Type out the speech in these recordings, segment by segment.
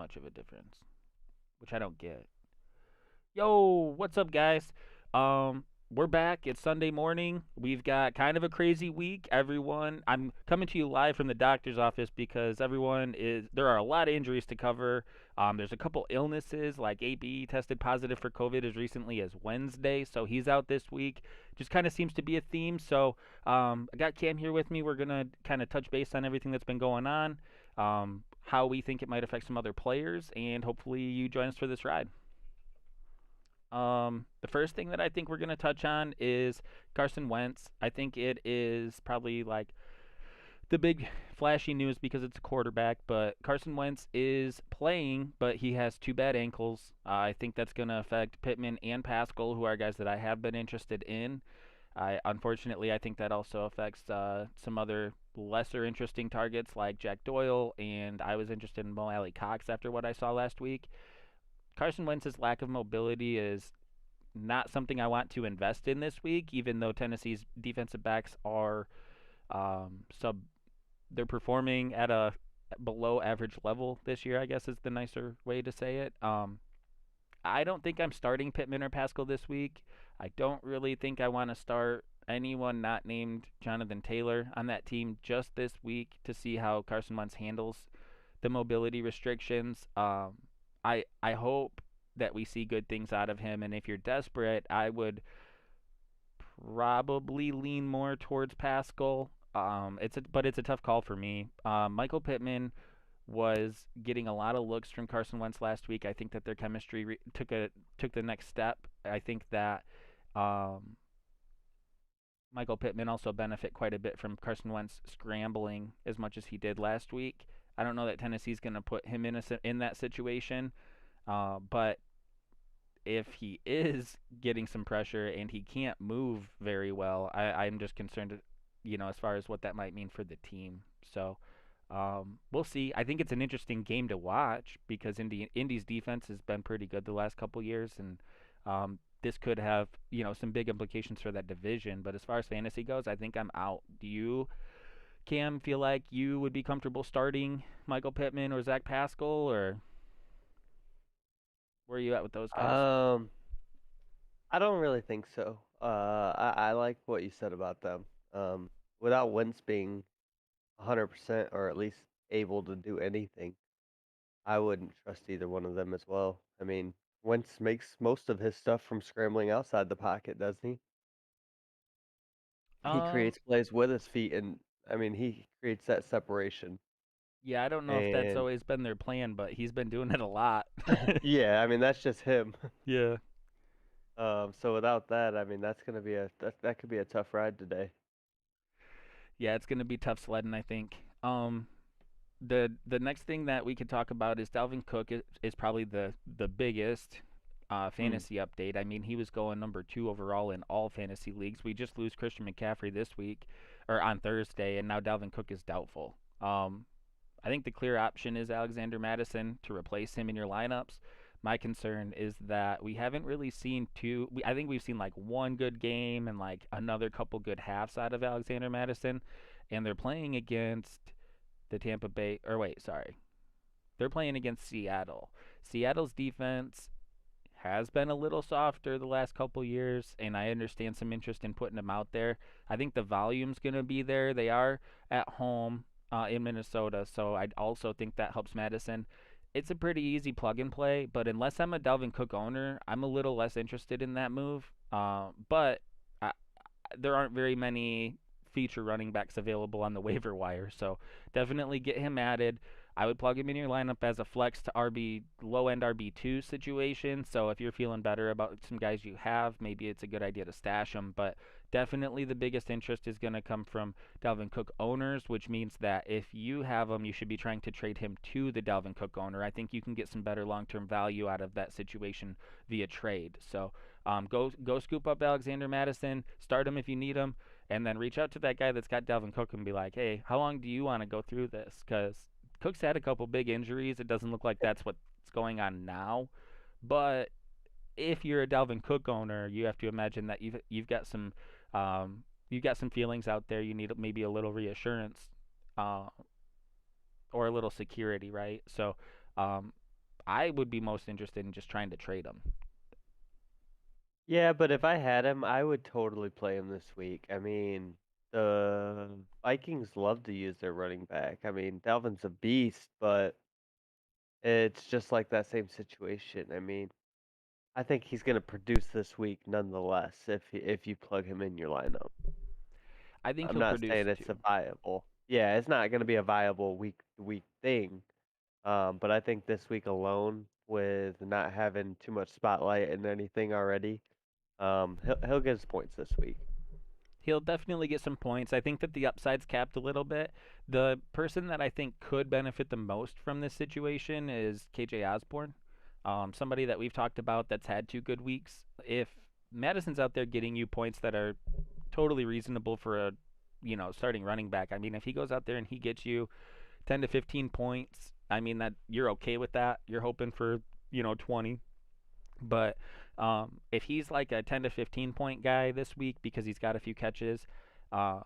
much of a difference, which I don't get. Yo, what's up, guys? We're back. It's Sunday morning. We've got kind of a crazy week. I'm coming to you live from the doctor's office because there are a lot of injuries to cover. There's a couple illnesses, like AB tested positive for COVID as recently as Wednesday, so he's out this week. Just kind of seems to be a theme. So, I got Cam here with me. We're gonna kind of touch base on everything that's been going on, how we think it might affect some other players, and hopefully you join us for this ride. The first thing that I think we're going to touch on is Carson Wentz. I think it is probably like the big flashy news because it's a quarterback, but Carson Wentz is playing, but he has two bad ankles. I think that's going to affect Pittman and Pascal, who are guys that I have been interested in. Unfortunately, I think that also affects some other lesser interesting targets like Jack Doyle, and I was interested in Mo Alley Cox after what I saw last week. Carson Wentz's lack of mobility is not something I want to invest in this week, even though Tennessee's defensive backs are sub. They're performing at a below average level this year, I guess is the nicer way to say it. I don't think I'm starting Pittman or Pascal this week. I don't really think I want to start anyone not named Jonathan Taylor on that team just this week to see how Carson Wentz handles the mobility restrictions. I hope that we see good things out of him, and if you're desperate, I would probably lean more towards Pascal. But it's a tough call for me. Michael Pittman was getting a lot of looks from Carson Wentz last week. I think that their chemistry took the next step. I think that um, Michael Pittman also benefit quite a bit from Carson Wentz scrambling as much as he did last week. I don't know that Tennessee's going to put him in that situation, but if he is getting some pressure and he can't move very well, I'm just concerned, as far as what that might mean for the team. So we'll see. I think it's an interesting game to watch because Indy's defense has been pretty good the last couple years, and this could have some big implications for that division. But as far as fantasy goes, I think I'm out. Do you, Cam, feel like you would be comfortable starting Michael Pittman or Zach Pascal, or where are you at with those guys? Um, I don't really think so. I like what you said about them. Without Wentz being 100% or at least able to do anything, I wouldn't trust either one of them as well. I mean, Wentz makes most of his stuff from scrambling outside the pocket, doesn't he? He Um, creates plays with his feet, and I mean, he creates that separation. yeah, I don't know if that's And always been their plan, but he's been doing it a lot. yeah, I mean, that's just him. Yeah. So without that, I mean, that's gonna be that could be a tough ride today. Yeah, it's gonna be tough sledding, I think. The next thing that we could talk about is Dalvin Cook is probably the biggest Hmm. fantasy update. I mean, he was going number 2 overall in all fantasy leagues. We just lose Christian McCaffrey this week or on Thursday, and now Dalvin Cook is doubtful. I think the clear option is Alexander Madison to replace him in your lineups. My concern is that we haven't really seen I think we've seen like one good game and like another couple good halves out of Alexander Madison, and they're playing against the Tampa Bay. Or wait, sorry, they're playing against Seattle. Seattle's defense has been a little softer the last couple years, and I understand some interest in putting them out there. I think the volume's going to be there. They are at home in Minnesota, so I also think that helps Madison. It's a pretty easy plug and play, but unless I'm a Dalvin Cook owner, I'm a little less interested in that move. But I, there aren't very many feature running backs available on the waiver wire, so definitely get him added. I would plug him in your lineup as a flex to RB low end RB2 situation. So if you're feeling better about some guys you have, maybe it's a good idea to stash them. But definitely the biggest interest is going to come from Dalvin Cook owners, which means that if you have him, you should be trying to trade him to the Dalvin Cook owner. I think you can get some better long term value out of that situation via trade. So go scoop up Alexander Madison, start him if you need him, and then reach out to that guy that's got Dalvin Cook and be like, hey, how long do you want to go through this? Because Cook's had a couple big injuries. It doesn't look like that's what's going on now, but if you're a Dalvin Cook owner, you have to imagine that you've got some feelings out there. You need maybe a little reassurance, uh, or a little security, right? So, um, I would be most interested in just trying to trade him. Yeah, but if I had him, I would totally play him this week. I mean, the Vikings love to use their running back. I mean, Dalvin's a beast, but it's just like that same situation. I mean, I think he's going to produce this week nonetheless if you plug him in your lineup. I think I'm he'll not produce saying it's too. a viable. Yeah, it's not going to be a viable week to week thing. But I think this week alone, with not having too much spotlight and anything already, he'll get his points this week. He'll definitely get some points. I think that the upside's capped a little bit. The person that I think could benefit the most from this situation is KJ Osborne, somebody that we've talked about that's had 2 good weeks. If Madison's out there getting you points that are totally reasonable for a starting running back, I mean, if he goes out there and he gets you 10 to 15 points, I mean that you're okay with that. You're hoping for 20. But if he's like a 10 to 15 point guy this week because he's got a few catches, uh,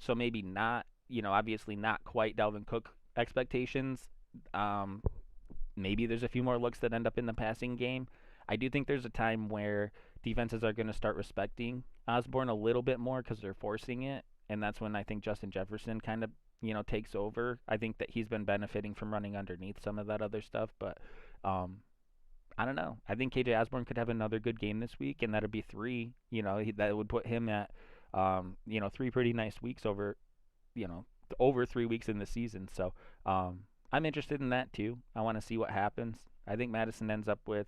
so maybe not, obviously not quite Dalvin Cook expectations. Um, Maybe there's a few more looks that end up in the passing game. I do think there's a time where defenses are going to start respecting Osborne a little bit more because they're forcing it, and that's when I think Justin Jefferson kind of takes over. I think that he's been benefiting from running underneath some of that other stuff, but um, I don't know. I think KJ Osborne could have another good game this week, and that'd be three. That would put him at, 3 pretty nice weeks over 3 weeks in the season. So I'm interested in that too. I want to see what happens. I think Madison ends up with,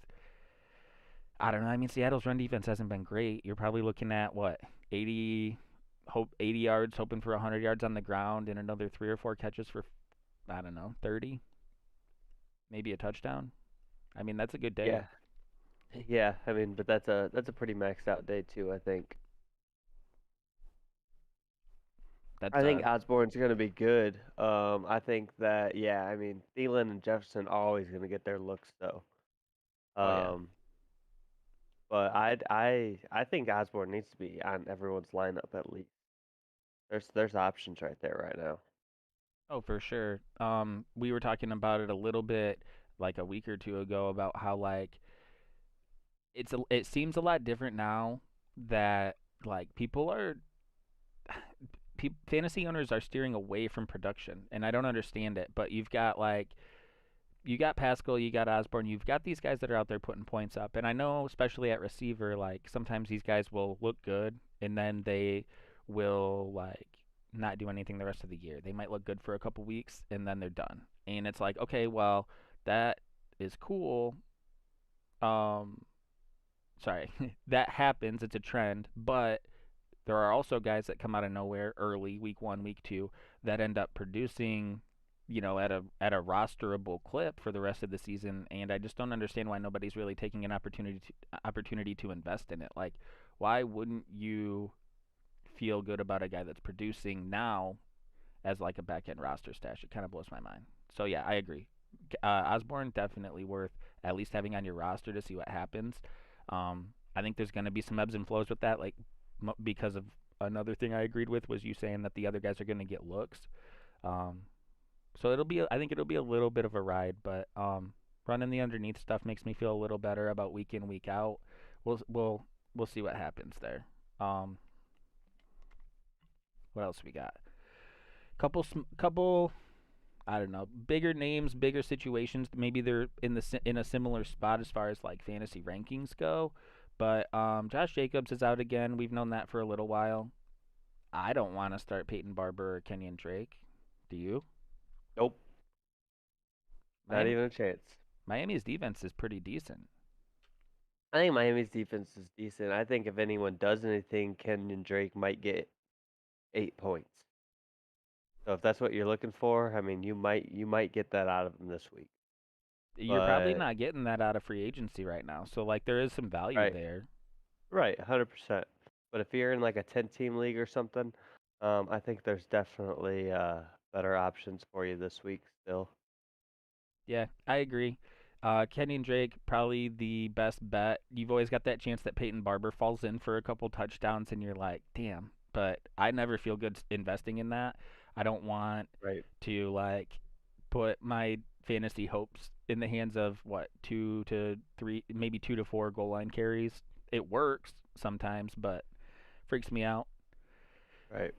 I don't know. I mean, Seattle's run defense hasn't been great. You're probably looking at what 80 yards, hoping for 100 yards on the ground, and another 3 or 4 catches for, I don't know, 30, maybe a touchdown. I mean, that's a good day. Yeah, yeah. I mean, but that's a pretty maxed out day too. I think. That's I think Osborne's going to be good. I think that yeah. I mean, Thielen and Jefferson are always going to get their looks though. oh yeah. But I think Osborne needs to be on everyone's lineup at least. There's options right there right now. Oh, for sure. We were talking about it a little bit like a week or two ago about how like it seems a lot different now that like fantasy owners are steering away from production, and I don't understand it. But you got Pascal, you got Osborne, you've got these guys that are out there putting points up, and I know especially at receiver, like sometimes these guys will look good and then they will like not do anything the rest of the year. They might look good for a couple weeks and then they're done. And it's like, okay, well, that is cool. Um, Sorry, that happens. It's a trend, but there are also guys that come out of nowhere early, week 1, week 2, that end up producing, at a rosterable clip for the rest of the season. And I just don't understand why nobody's really taking an opportunity to invest in it. Like, why wouldn't you feel good about a guy that's producing now as like a back end roster stash? It kind of blows my mind. So yeah, I agree. Osborne definitely worth at least having on your roster to see what happens. I think there's going to be some ebbs and flows with that, like because of another thing I agreed with was you saying that the other guys are going to get looks. Um, so I think it'll be a little bit of a ride, but running the underneath stuff makes me feel a little better about week in, week out. We'll see what happens there. Um, what else we got? Couple I don't know, bigger names, bigger situations. Maybe they're in a similar spot as far as like fantasy rankings go. But Josh Jacobs is out again. We've known that for a little while. I don't want to start Peyton Barber or Kenyon Drake. Do you? Nope, not Miami, even a chance. Miami's defense is pretty decent. I think Miami's defense is decent. I think if anyone does anything, Kenyon Drake might get 8 points. So if that's what you're looking for, I mean, you might get that out of him this week. You're probably But not getting that out of free agency right now. So like there is some value right, there. right, 100%. But if you're in like a 10-team league or something, I think there's definitely better options for you this week still. Yeah, I agree. Kenyon Drake probably the best bet. You've always got that chance that Peyton Barber falls in for a couple touchdowns, and you're like, damn. But I never feel good investing in that. I don't want Right. to like put my fantasy hopes in the hands of what 2 to 3, maybe 2 to 4 goal line carries. It works sometimes, but freaks me out. Right.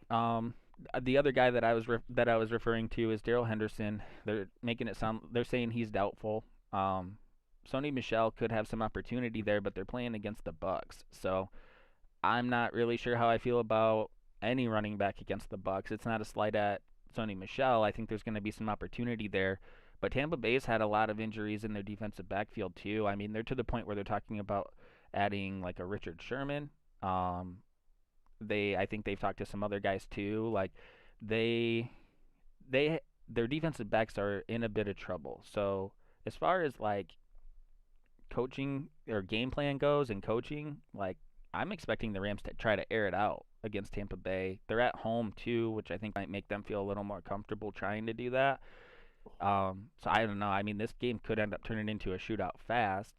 The other guy that I was referring to is Darrel Henderson. They're saying he's doubtful. Sony Michelle could have some opportunity there, but they're playing against the Bucks, so I'm not really sure how I feel about any running back against the Bucks. It's not a slight at Sony Michelle. I think there's going to be some opportunity there, but Tampa Bay's had a lot of injuries in their defensive backfield too. I mean, they're to the point where they're talking about adding like a Richard Sherman. Um, I think they've talked to some other guys too. Like they they their defensive backs are in a bit of trouble. So as far as like coaching or game plan goes and coaching, like I'm expecting the Rams to try to air it out against Tampa Bay. They're at home too, which I think might make them feel a little more comfortable trying to do that. So I don't know. I mean, this game could end up turning into a shootout fast.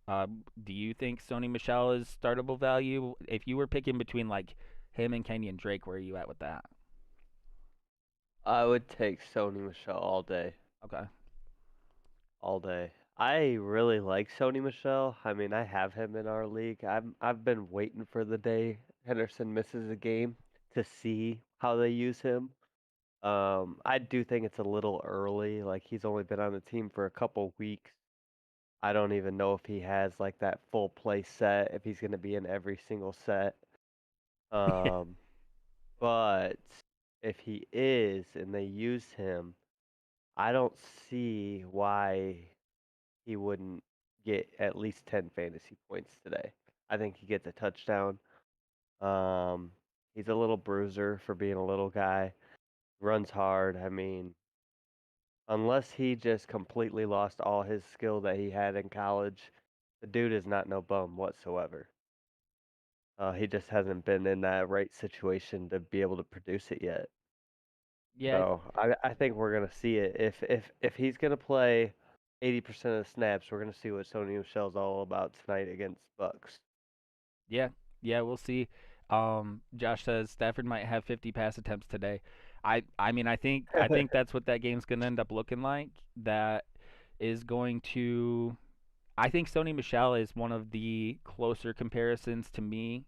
Do you think Sony Michelle is startable value? If you were picking between like him and Kenyon Drake, where are you at with that? I would take Sony Michelle all day. Okay. All day. I really like Sony Michelle. I mean, I have him in our league. I've been waiting for the day Henderson misses a game to see how they use him. I do think it's a little early. Like he's only been on the team for a couple weeks. I don't even know if he has like that full play set, if he's going to be in every single set. Um, but if he is and they use him, I don't see why he wouldn't get at least 10 fantasy points today. I think he gets a touchdown. He's a little bruiser for being a little guy. Runs hard. I mean, unless he just completely lost all his skill that he had in college, the dude is not no bum whatsoever. He just hasn't been in that right situation to be able to produce it yet. Yeah, So I think we're gonna see it. If he's gonna play 80% of the snaps, we're gonna see what Sony Michelle's all about tonight against Bucks. yeah, yeah. We'll see. Josh says Stafford might have 50 pass attempts today. I mean, I think that's what that game's gonna end up looking like. That is going to. I think Sony Michelle is one of the closer comparisons to me.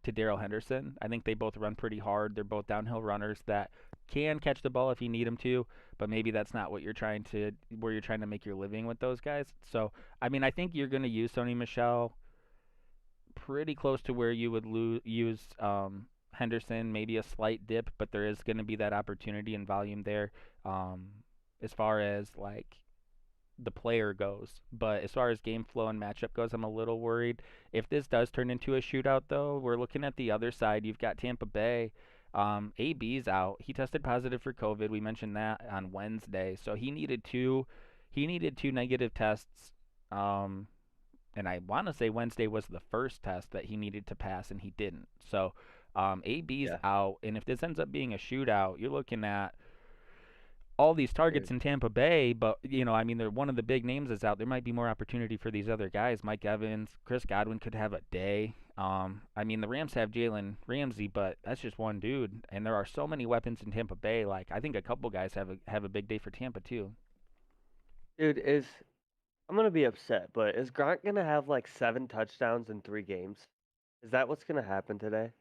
To Darrell Henderson. I think they both run pretty hard. They're both downhill runners that can catch the ball if you need them to, but maybe that's not what you're trying to where you're trying to make your living with those guys. So, I mean, I think you're going to use Sony Michelle pretty close to where you would use Henderson, maybe a slight dip, but there is going to be that opportunity and volume there. Um, as far as like the player goes. But as far as game flow and matchup goes, I'm a little worried. If this does turn into a shootout, though, we're looking at the other side. You've got Tampa Bay. AB's out. He tested positive for COVID. We mentioned that on Wednesday. So he needed two. He needed two negative tests. And I want to say Wednesday was the first test that he needed to pass, and he didn't. So AB's Yeah, out. And if this ends up being a shootout, you're looking at all these targets dude. in Tampa Bay, but I mean, they're one of the big names is out. There might be more opportunity for these other guys. Mike Evans, Chris Godwin could have a day. I mean, the Rams have Jalen Ramsey, but that's just one dude, and there are so many weapons in Tampa Bay. Like I think a couple guys have a big day for Tampa too. Dude, I'm gonna be upset, but is Gronk gonna have like 7 touchdowns in 3 games? Is that what's gonna happen today?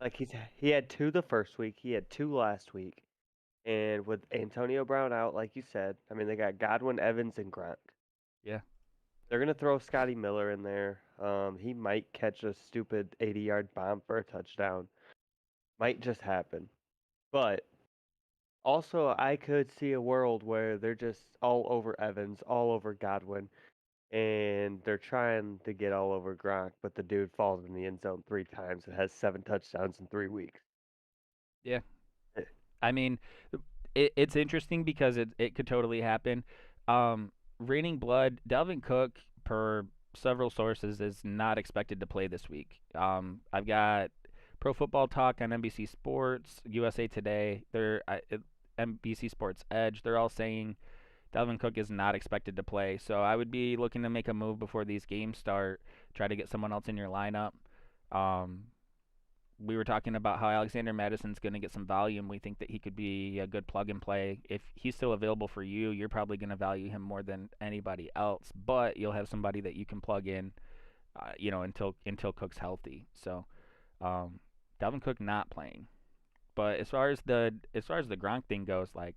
Like he had 2 the first week, he had 2 last week. And with Antonio Brown out, like you said, I mean, they got Godwin, Evans, and Gronk. Yeah, They're going to throw Scotty Miller in there. He might catch a stupid 80-yard bomb for a touchdown. Might just happen. But also, I could see a world where they're just all over Evans, all over Godwin, and they're trying to get all over Gronk, but the dude falls in the end zone 3 times and has 7 touchdowns in 3 weeks. yeah. Eh, I mean, it's interesting because it could totally happen. Raining blood, Dalvin Cook, per several sources, is not expected to play this week. I've got Pro Football Talk on NBC Sports, USA Today, NBC Sports Edge. They're all saying Dalvin Cook is not expected to play. So I would be looking to make a move before these games start. Try to get someone else in your lineup. Um, we were talking about how Alexander Madison's going to get some volume. We think that he could be a good plug and play. If he's still available for you, you're probably going to value him more than anybody else. But you'll have somebody that you can plug in, until Cook's healthy. So, Dalvin Cook not playing. But as far as the Gronk thing goes, like,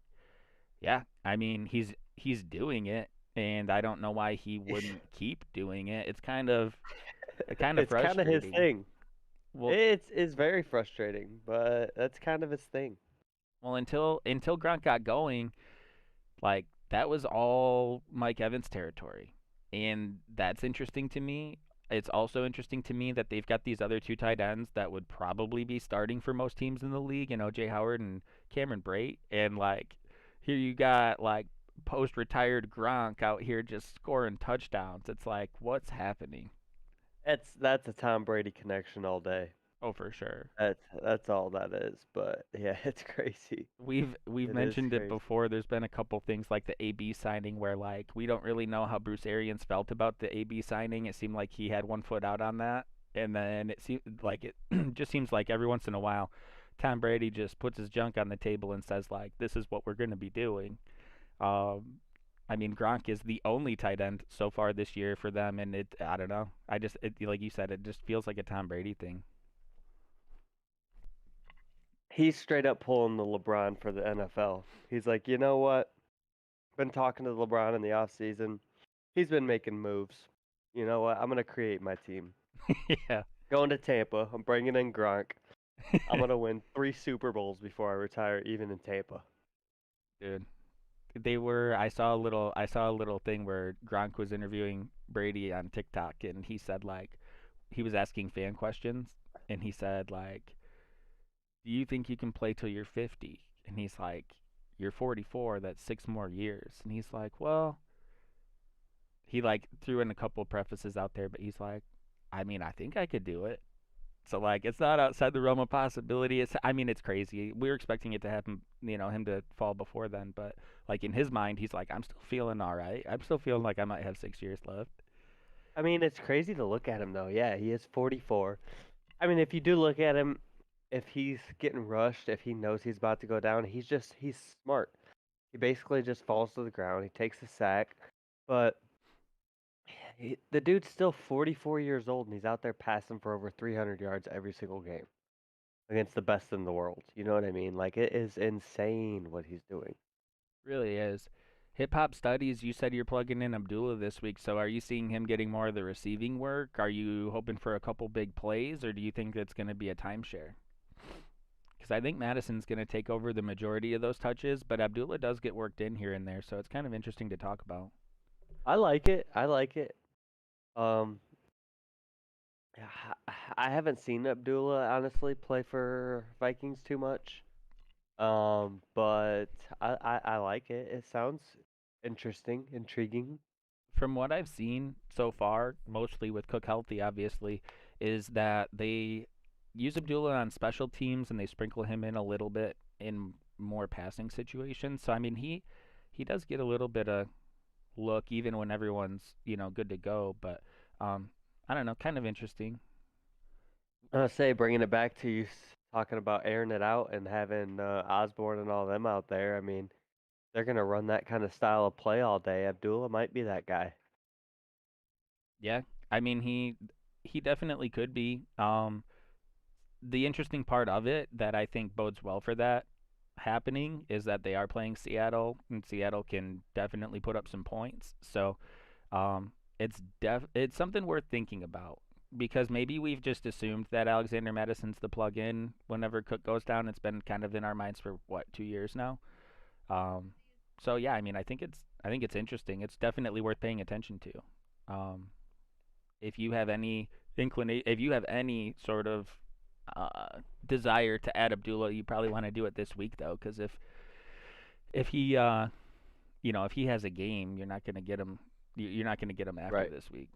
yeah, I mean he's doing it, and I don't know why he wouldn't keep doing it. It's kind of It's kind of his frustrating. thing. Well, It's very frustrating, but that's kind of his thing. well, until Gronk got going, like that was all Mike Evans territory, and that's interesting to me. It's also interesting to me that they've got these other two tight ends that would probably be starting for most teams in the league, Jay Howard and Cameron Brate, and like here you got like post-retired Gronk out here just scoring touchdowns. It's like what's happening? That's a Tom Brady connection all day. Oh, for sure. That's all that is. But yeah, it's crazy. We've It is mentioned it crazy. before. There's been a couple things like the AB signing where like we don't really know how Bruce Arians felt about the AB signing. It seemed like he had one foot out on that, and then it seemed like it just seems like every once in a while, Tom Brady just puts his junk on the table and says like, "This is what we're going to be doing." Um, I mean, Gronk is the only tight end so far this year for them, and I don't know. Like you said, it just feels like a Tom Brady thing. He's straight up pulling the LeBron for the NFL. He's like, you know what? Been talking to LeBron in the off season. He's been making moves. You know what? I'm gonna create my team. Yeah. Going to Tampa. I'm bringing in Gronk. I'm gonna win 3 Super Bowls before I retire, even in Tampa. Dude. I saw a little thing where Gronk was interviewing Brady on TikTok, and he said like he was asking fan questions, and he said like, "Do you think you can play till you're 50?" And he's like, "You're 44. That's 6 more years." And he's like, "Well," he like threw in a couple prefaces out there, but he's like, "I mean, I think I could do it." So like, it's not outside the realm of possibility. I mean, it's crazy. We were expecting it to happen, him to fall before then, but like in his mind, he's like, I'm still feeling all right. I'm still feeling like I might have 6 years left. I mean, it's crazy to look at him though. Yeah, he is 44. I mean, if you do look at him, if he's getting rushed, if he knows he's about to go down, he's smart. He basically just falls to the ground. He takes a sack, but the dude's still 44 years old and he's out there passing for over 300 yards every single game against the best in the world. You know what I mean? Like it is insane what he's doing. Really is. Hip hop studies, you said you're plugging in Abdullah this week, so are you seeing him getting more of the receiving work? Are you hoping for a couple big plays, or do you think it's going to be a timeshare? Because I think Madison's going to take over the majority of those touches, but Abdullah does get worked in here and there, so it's kind of interesting to talk about. I like it. I like it. Um, I haven't seen Abdullah honestly play for Vikings too much. But I like it. It sounds interesting, intriguing. From what I've seen so far, mostly with Cook healthy, obviously, is that they use Abdullah on special teams and they sprinkle him in a little bit in more passing situations. So I mean, he does get a little bit of look even when everyone's good to go. But um, I don't know, kind of interesting. I say bringing it back to you talking about airing it out and having Osborne and all them out there. I mean, they're gonna run that kind of style of play all day. Abdullah might be that guy. Yeah, I mean he definitely could be. The interesting part of it that I think bodes well for that happening is that they are playing Seattle, and Seattle can definitely put up some points. So it's something worth thinking about because maybe we've just assumed that Alexander Madison's the plug-in whenever Cook goes down. It's been kind of in our minds for what 2 years now. Um, so yeah, I mean, I think it's interesting. It's definitely worth paying attention to. Um, if you have any if you have any sort of desire to add Abdullah, you probably want to do it this week though, because if he if he has a game, you're not gonna get him. You're not gonna get him after Right. this week.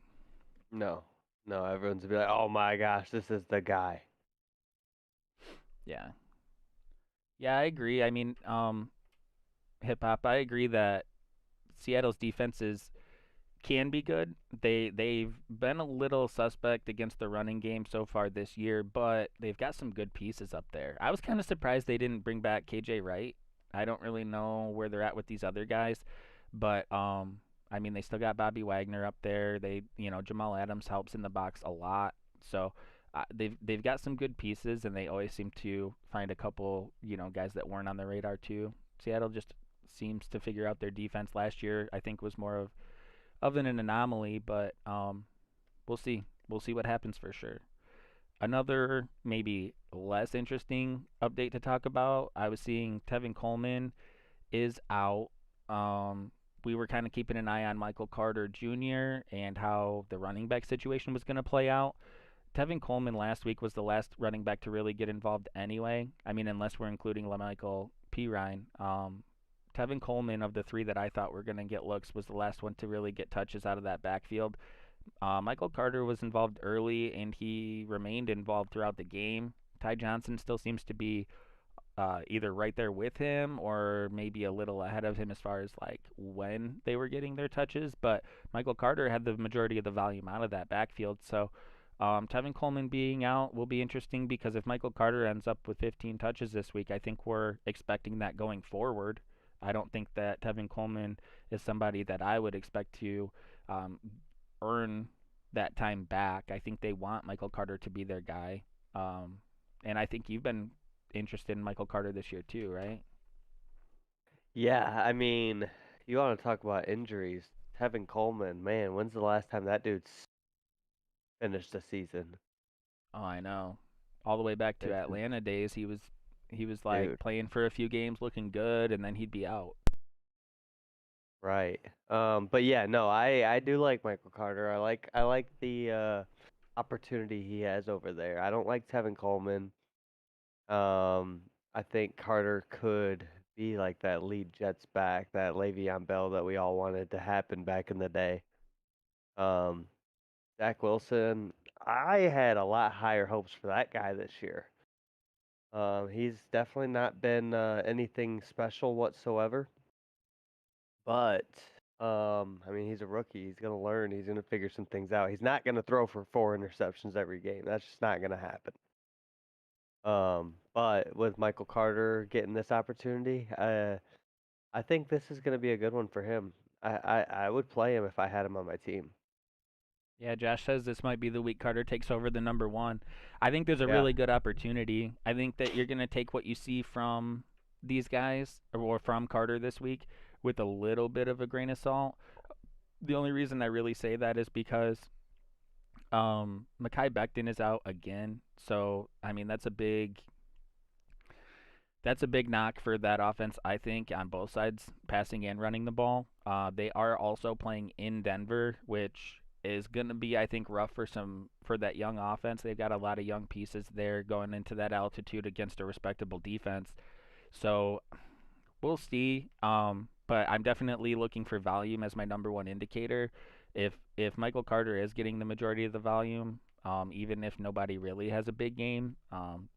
No. No, everyone's gonna be like, oh my gosh, this is the guy. Yeah, yeah, I agree. I mean, hip hop. I agree that Seattle's defense is can be good. They've been a little suspect against the running game so far this year, but they've got some good pieces up there. I was kind of surprised they didn't bring back KJ Wright. I don't really know where they're at with these other guys, but I mean they still got Bobby Wagner up there. Jamal Adams helps in the box a lot. So they've got some good pieces, and they always seem to find a couple guys that weren't on the radar too. Seattle just seems to figure out their defense. Last year I think was more of an anomaly, but we'll see. We'll see what happens for sure. Another maybe less interesting update to talk about. I was seeing Tevin Coleman is out. We were kind of keeping an eye on Michael Carter Jr. and how the running back situation was going to play out. Tevin Coleman last week was the last running back to really get involved anyway. I mean, unless we're including LaMichael Pirine. Tevin Coleman, of the three that I thought were going to get looks, was the last one to really get touches out of that backfield. Michael Carter was involved early, and he remained involved throughout the game. Ty Johnson still seems to be either right there with him or maybe a little ahead of him as far as like when they were getting their touches. But Michael Carter had the majority of the volume out of that backfield. So Tevin Coleman being out will be interesting because if Michael Carter ends up with 15 touches this week, I think we're expecting that going forward. I don't think that Tevin Coleman is somebody that I would expect to earn that time back. I think they want Michael Carter to be their guy. And I think you've been interested in Michael Carter this year too, right? Yeah, I mean, you want to talk about injuries. Tevin Coleman, man, when's the last time that dude's finished a season? Oh, I know. All the way back to It's Atlanta days, he was like dude, playing for a few games, looking good, and then he'd be out. right. But yeah, no, I do like Michael Carter. I like the opportunity he has over there. I don't like Tevin Coleman. I think Carter could be like that lead Jets back, that Le'Veon Bell that we all wanted to happen back in the day. Um, Zach Wilson, I had a lot higher hopes for that guy this year. He's definitely not been anything special whatsoever. But I mean, he's a rookie. He's gonna learn. He's gonna figure some things out. He's not gonna throw for 4 interceptions every game. That's just not gonna happen. But with Michael Carter getting this opportunity, I think this is gonna be a good one for him. I would play him if I had him on my team. Yeah, Josh says this might be the week Carter takes over the number one. I think there's a Yeah. really good opportunity. I think that you're going to take what you see from these guys or from Carter this week with a little bit of a grain of salt. The only reason I really say that is because Mekhi Becton is out again. So, I mean, that's a big knock for that offense, I think, on both sides, passing and running the ball. They are also playing in Denver, which is going to be, I think, rough for that young offense. They've got a lot of young pieces there going into that altitude against a respectable defense. So we'll see. But I'm definitely looking for volume as my number one indicator. If Michael Carter is getting the majority of the volume, even if nobody really has a big game,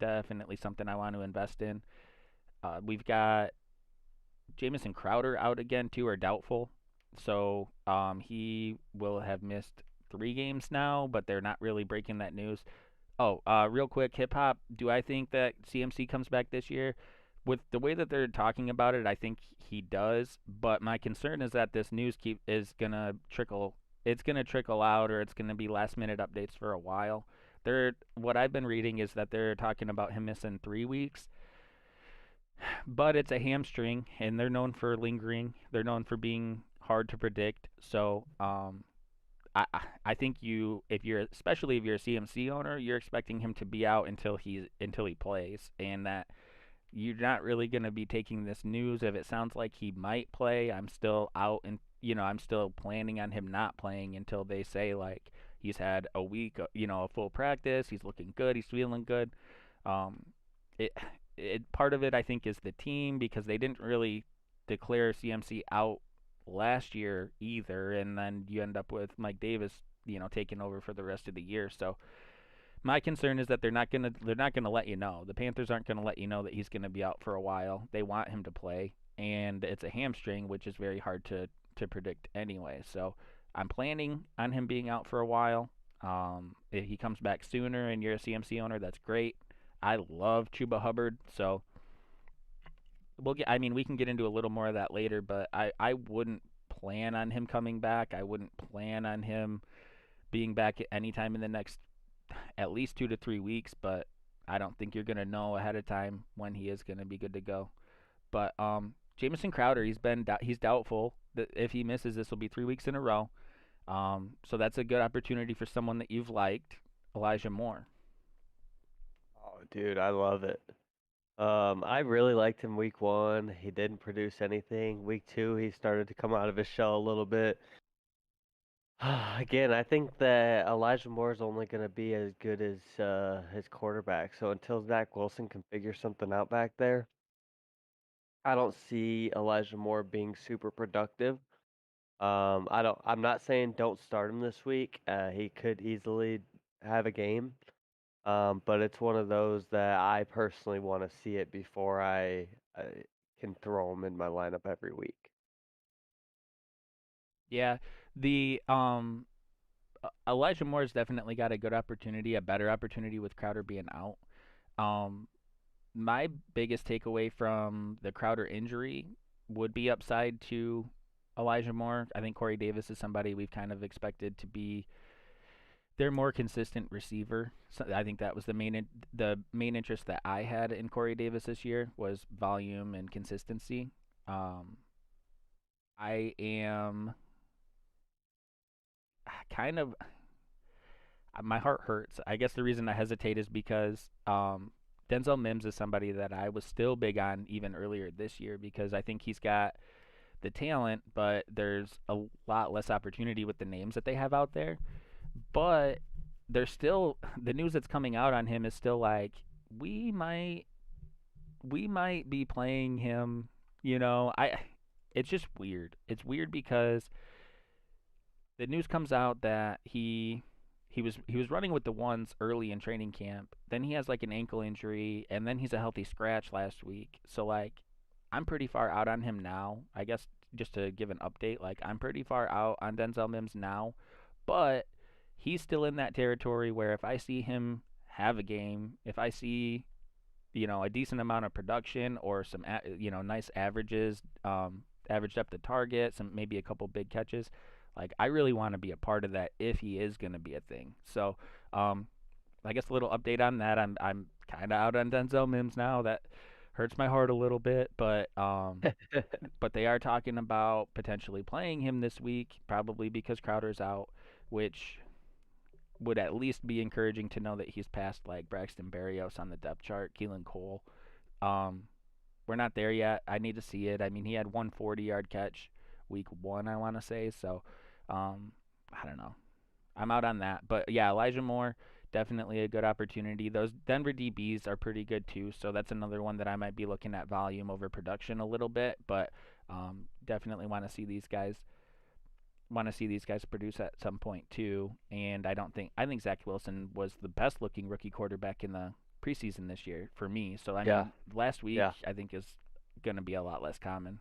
definitely something I want to invest in. We've got Jameson Crowder out again too, or doubtful. So he will have missed 3 games now, but they're not really breaking that news. Oh, real quick, hip hop. Do I think that CMC comes back this year? With the way that they're talking about it, I think he does. But my concern is that this news is gonna trickle. It's gonna trickle out, or it's gonna be last minute updates for a while. What I've been reading is that they're talking about him missing 3 weeks, but it's a hamstring, and they're known for lingering. They're known for being hard to predict. So I think especially if you're a CMC owner, you're expecting him to be out until he plays, and that you're not really going to be taking this news. If it sounds like he might play, I'm still out, and I'm still planning on him not playing until they say like he's had a week, a full practice, he's looking good, he's feeling good. Um, it part of it I think is the team because they didn't really declare CMC out last year either, and then you end up with Mike Davis, taking over for the rest of the year. So my concern is that they're not gonna let you know. The Panthers aren't gonna let you know that he's gonna be out for a while. They want him to play, and it's a hamstring, which is very hard to predict anyway. So I'm planning on him being out for a while. If he comes back sooner and you're a CMC owner, that's great. I love Chuba Hubbard, so we can get into a little more of that later, but I wouldn't plan on him coming back. I wouldn't plan on him being back at any time in the next at least 2 to 3 weeks, but I don't think you're gonna know ahead of time when he is gonna be good to go. But Jameson Crowder, he's doubtful that if he misses, this will be 3 weeks in a row. So that's a good opportunity for someone that you've liked, Elijah Moore. Oh, dude, I love it. I really liked him week 1. He didn't produce anything. Week 2, he started to come out of his shell a little bit. Again, I think that Elijah Moore is only going to be as good as his quarterback. So until Zach Wilson can figure something out back there, I don't see Elijah Moore being super productive. I'm not saying don't start him this week. He could easily have a game. But it's one of those that I personally want to see it before I can throw him in my lineup every week. Yeah, the Elijah Moore's definitely got a good opportunity, a better opportunity with Crowder being out. Um, my biggest takeaway from the Crowder injury would be upside to Elijah Moore. I think Corey Davis is somebody we've kind of expected to be their more consistent receiver. So I think that was the main interest that I had in Corey Davis this year was volume and consistency. Um, I am kind of my heart hurts. I guess the reason I hesitate is because Denzel Mims is somebody that I was still big on even earlier this year because I think he's got the talent, but there's a lot less opportunity with the names that they have out there. But there's still the news that's coming out on him is still like we might be playing him. It's just weird. It's weird because the news comes out that he was running with the ones early in training camp. Then he has like an ankle injury, and then he's a healthy scratch last week. So like, I'm pretty far out on him now. I guess just to give an update, like I'm pretty far out on Denzel Mims now, but he's still in that territory where if I see him have a game, if I see a decent amount of production or some nice averages, average depth of target, some maybe a couple big catches. Like I really want to be a part of that if he is going to be a thing. So, I guess a little update on that. I'm kind of out on Denzel Mims now. That hurts my heart a little bit, but they are talking about potentially playing him this week, probably because Crowder's out, which would at least be encouraging to know that he's past like Braxton Berrios on the depth chart, Keelan Cole. Um, we're not there yet. I need to see it. I mean, he had 140-yard catch week 1, I want to say. So, I don't know. I'm out on that. But yeah, Elijah Moore, definitely a good opportunity. Those Denver DBs are pretty good too. So that's another one that I might be looking at volume over production a little bit. But definitely want to see these guys. Want to see these guys produce at some point too. And I think Zach Wilson was the best looking rookie quarterback in the preseason this year for me. So I mean, last week I think is going to be a lot less common.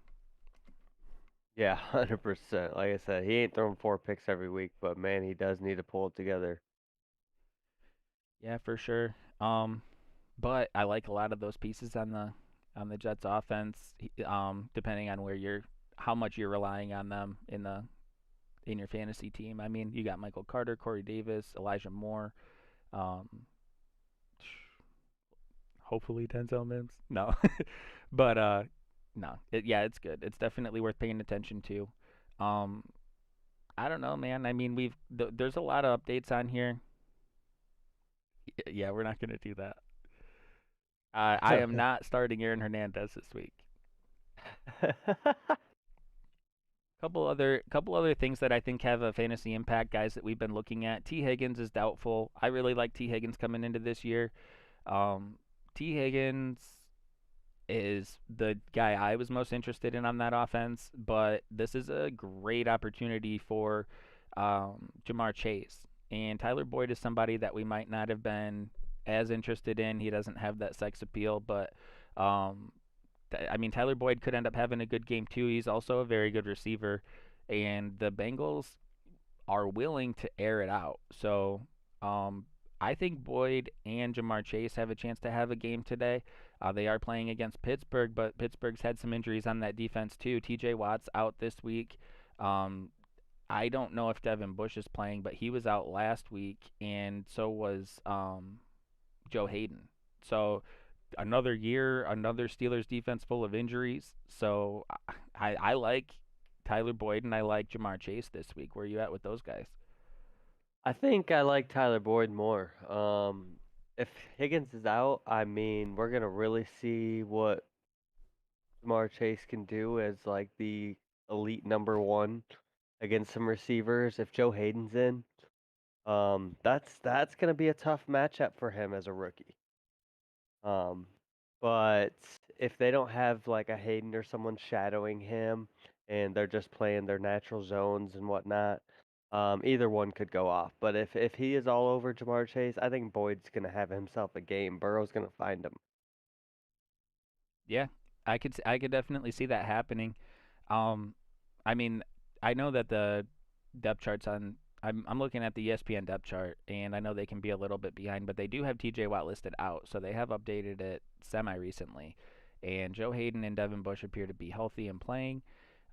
Yeah, 100%. Like I said, he ain't throwing 4 picks every week, but man, he does need to pull it together. Yeah, for sure. But I like a lot of those pieces on the Jets offense. Depending on how much you're relying on them in your fantasy team. I mean, you got Michael Carter, Corey Davis, Elijah Moore, um, hopefully Denzel Mims. No, but no, it's good. It's definitely worth paying attention to. Um, I don't know, man. I mean, there's a lot of updates on here. Yeah, we're not gonna do that. I am not starting Aaron Hernandez this week. Couple other things that I think have a fantasy impact, guys, that we've been looking at. T. Higgins is doubtful. I really like T. Higgins coming into this year. T. Higgins is the guy I was most interested in on that offense, but this is a great opportunity for Jamar Chase. And Tyler Boyd is somebody that we might not have been as interested in. He doesn't have that sex appeal, but I mean, Tyler Boyd could end up having a good game too. He's also a very good receiver. And the Bengals, are willing to air it out. So I think Boyd and Jamar Chase have a chance to have a game today. They are playing against Pittsburgh, but Pittsburgh's had some injuries on that defense too. T.J. Watt's out this week. Um, I don't know if Devin Bush is playing, but he was out last week, and so was Joe Hayden. So another year, another Steelers defense full of injuries. So I like Tyler Boyd and I like Jamar Chase this week. Where are you at with those guys? I think I like Tyler Boyd more. If Higgins is out, I mean, we're gonna really see what Jamar Chase can do as like the elite number one against some receivers. If Joe Hayden's in, that's gonna be a tough matchup for him as a rookie. Um, but if they don't have like a Hayden or someone shadowing him, and they're just playing their natural zones and whatnot, either one could go off. But if he is all over Jamar Chase, I think Boyd's gonna have himself a game. Burrow's gonna find him. Yeah, I could definitely see that happening. Um, I mean, I know that the depth charts on I'm looking at the ESPN depth chart, and I know they can be a little bit behind, but they do have T.J. Watt listed out, so they have updated it semi recently. And Joe Hayden and Devin Bush appear to be healthy and playing.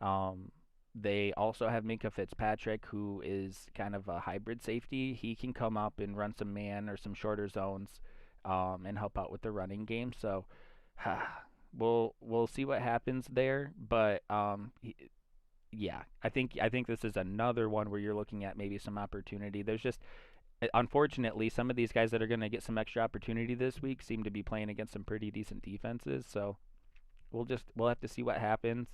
Um, they also have Minka Fitzpatrick, who is kind of a hybrid safety. He can come up and run some man or some shorter zones, and help out with the running game. So we'll see what happens there, but yeah, I think this is another one where you're looking at maybe some opportunity. There's just unfortunately some of these guys that are going to get some extra opportunity this week seem to be playing against some pretty decent defenses. So we'll have to see what happens.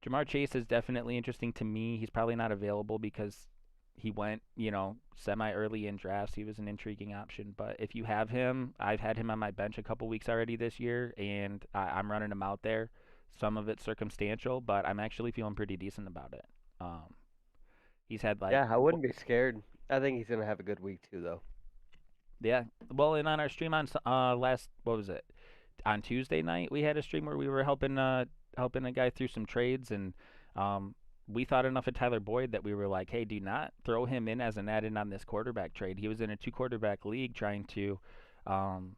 Jamar Chase is definitely interesting to me. He's probably not available because he went, semi early in drafts. He was an intriguing option. But if you have him, I've had him on my bench a couple weeks already this year, and I'm running him out there. Some of it's circumstantial, but I'm actually feeling pretty decent about it. Um, he's had like, Yeah, I wouldn't be scared. I think he's gonna have a good week too, though. yeah. Well, and on our stream on last, what was it? On Tuesday night, we had a stream where we were helping a guy through some trades, and we thought enough of Tyler Boyd that we were like, hey, do not throw him in as an add-in on this quarterback trade. He was in a two quarterback league um,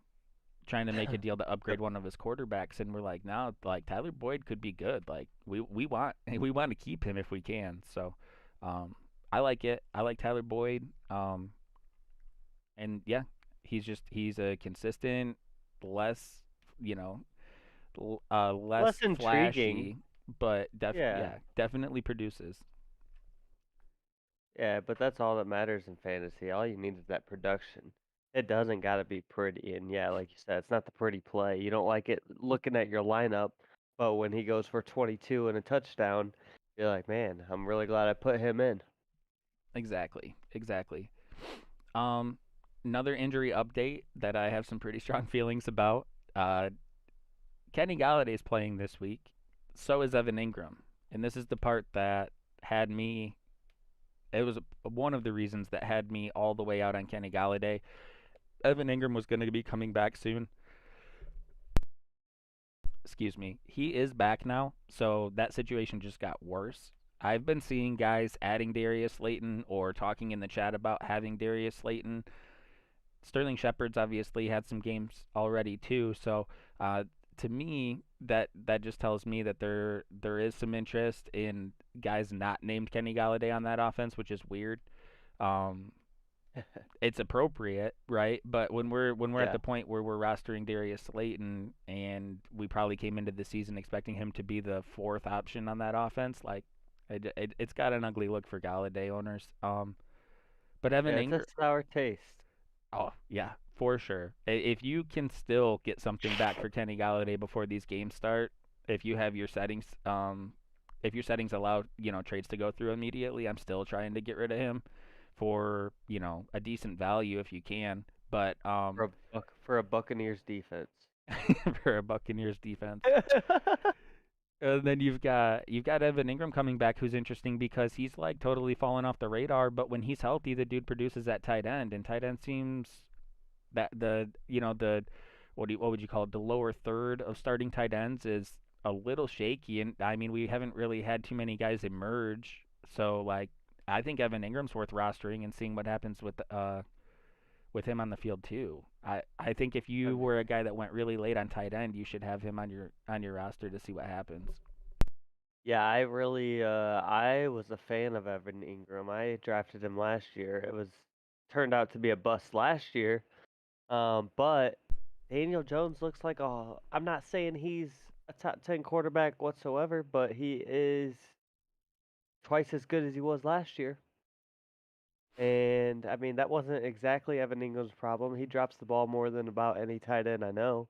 trying to make a deal to upgrade one of his quarterbacks, and we're like, no, like Tyler Boyd could be good. Like we want we want to keep him if we can. So um, I like it. I like Tyler Boyd. And yeah, he's a consistent, less you know less Less intriguing. flashy, but Yeah, yeah, definitely produces. yeah, but that's all that matters in fantasy. All you need is that production. It doesn't gotta be pretty, and yeah, like you said, it's not the pretty play. You don't like it looking at your lineup, but when he goes for 22 and a touchdown, you're like, man, I'm really glad I put him in. Exactly, exactly. Um, Another injury update that I have some pretty strong feelings about. Uh, Kenny Galladay is playing this week. So is Evan Ingram, and this is the part that had me. It was one of the reasons that had me all the way out on Kenny Galladay. Evan Ingram was going to be coming back soon. Excuse me. He is back now, so that situation just got worse. I've been seeing guys adding Darius Slayton or talking in the chat about having Darius Slayton. Sterling Shepard's obviously had some games already too, so uh, to me that just tells me that there is some interest in guys not named Kenny Galladay on that offense, which is weird. Um, it's appropriate, right? But when we're at Yeah. the point where we're rostering Darius Slayton, and we probably came into the season expecting him to be the fourth option on that offense, like it's got an ugly look for Galladay owners. But Evan Yeah, it's a Ingram, sour taste. oh yeah, for sure. If you can still get something back for Kenny Galladay before these games start, if you have your settings, if your settings allow trades to go through immediately, I'm still trying to get rid of him for a decent value if you can. But For a Buccaneers defense. for a Buccaneers defense. And then you've got Evan Ingram coming back, who's interesting because he's like totally fallen off the radar. But when he's healthy, the dude produces at tight end, and tight end seems that the what would you call it, the lower third of starting tight ends is a little shaky. And I mean, we haven't really had too many guys emerge, so like I think Evan Ingram's worth rostering and seeing what happens with him on the field too. I think if you Um, were a guy that went really late on tight end, you should have him on your roster to see what happens. Yeah, I was a fan of Evan Ingram. I drafted him last year. It was turned out to be a bust last year. But Daniel Jones looks like I'm not saying he's a top 10 quarterback whatsoever, but he is twice as good as he was last year. And I mean, that wasn't exactly Evan Ingram's problem. He drops the ball more than about any tight end I know.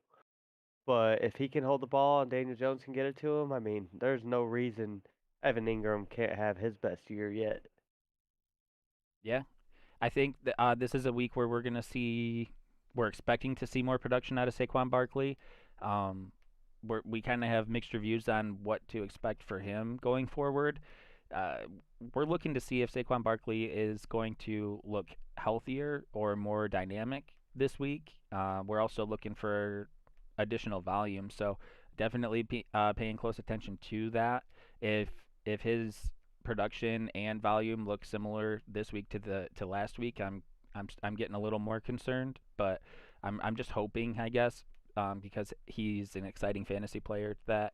But if he can hold the ball and Daniel Jones can get it to him, I mean, there's no reason Evan Ingram can't have his best year yet. Yeah, I think this is a week where we're expecting to see more production out of Saquon Barkley. Um, we kind of have mixed reviews on what to expect for him going forward. Uh, we're looking to see if Saquon Barkley is going to look healthier or more dynamic this week. We're also looking for additional volume, so definitely paying close attention to that. If if his production and volume look similar this week to last week, I'm getting a little more concerned, but I'm just hoping, I guess, because he's an exciting fantasy player that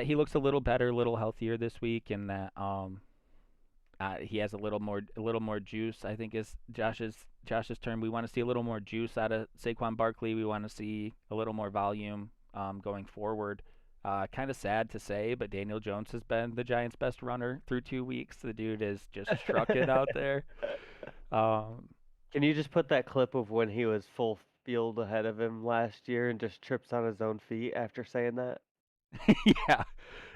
he looks a little better, a little healthier this week, and that he has a little more juice. I think is Josh's term. We want to see a little more juice out of Saquon Barkley. We want to see a little more volume going forward. Kind of sad to say, but Daniel Jones has been the Giants' best runner through 2 weeks. The dude is just trucking out there. Um, Can you just put that clip of when he was full field ahead of him last year and just trips on his own feet after saying that? yeah,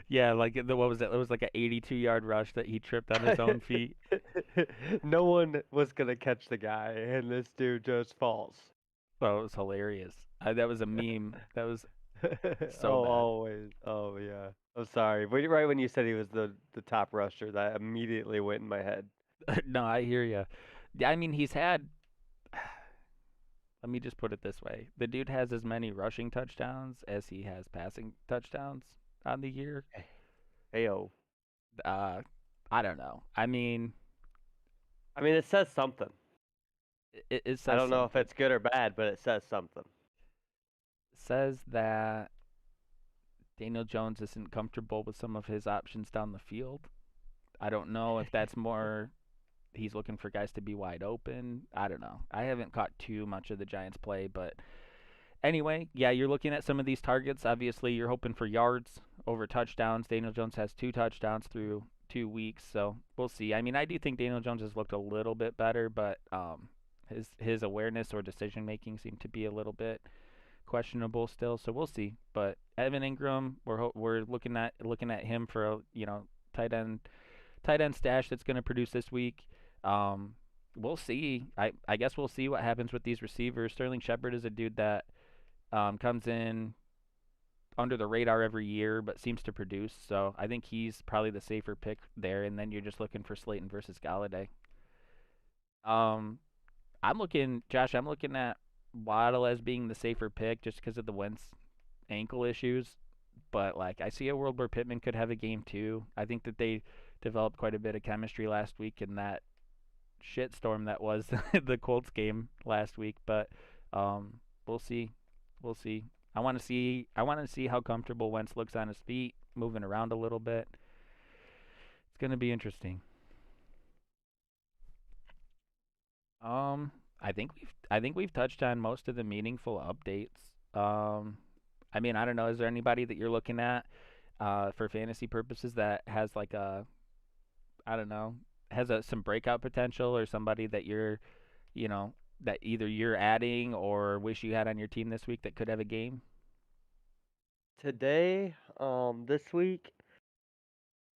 yeah. Like what was it? It was like an 82-yard rush that he tripped on his own feet. No one was gonna catch the guy, and this dude just falls. Oh, it was hilarious. That was a meme. That was so Oh, bad. always. Oh, yeah. I'm sorry. But right when you said he was the top rusher, that immediately went in my head. No, I hear you. I mean, he's had. Let me just put it this way: the dude has as many rushing touchdowns as he has passing touchdowns on the year. Heyo. Uh, I don't know. I mean, I mean, it says something. it I says don't know if something. it's good or bad, but it says something. It says that Daniel Jones isn't comfortable with some of his options down the field. I don't know if that's more he's looking for guys to be wide open. I don't know. I haven't caught too much of the Giants play, but anyway, yeah, you're looking at some of these targets. Obviously, you're hoping for yards over touchdowns. Daniel Jones has 2 touchdowns through 2 weeks, so we'll see. I mean, I do think Daniel Jones has looked a little bit better, but his awareness or decision making seemed to be a little bit questionable still. So we'll see. But Evan Ingram, we're looking at him for a tight end tight end stash that's going to produce this week. Um, we'll see. I guess we'll see what happens with these receivers. Sterling Shepard is a dude that comes in under the radar every year, but seems to produce. So I think he's probably the safer pick there. And then you're just looking for Slayton versus Gallaudet. Um, Josh. I'm looking at Waddle as being the safer pick just because of the Wentz ankle issues. But like, I see a world where Pittman could have a game too. I think that they developed quite a bit of chemistry last week in that shitstorm that was the Colts game last week. But we'll see. We'll see. I want to see. I want to see how comfortable Wentz looks on his feet, moving around a little bit. It's gonna be interesting. Um, I think we've touched on most of the meaningful updates. I mean, I don't know. Is there anybody that you're looking at for fantasy purposes that has like a I don't know has some breakout potential or somebody that you know that either you're adding or wish you had on your team this week that could have a game? Today, this week,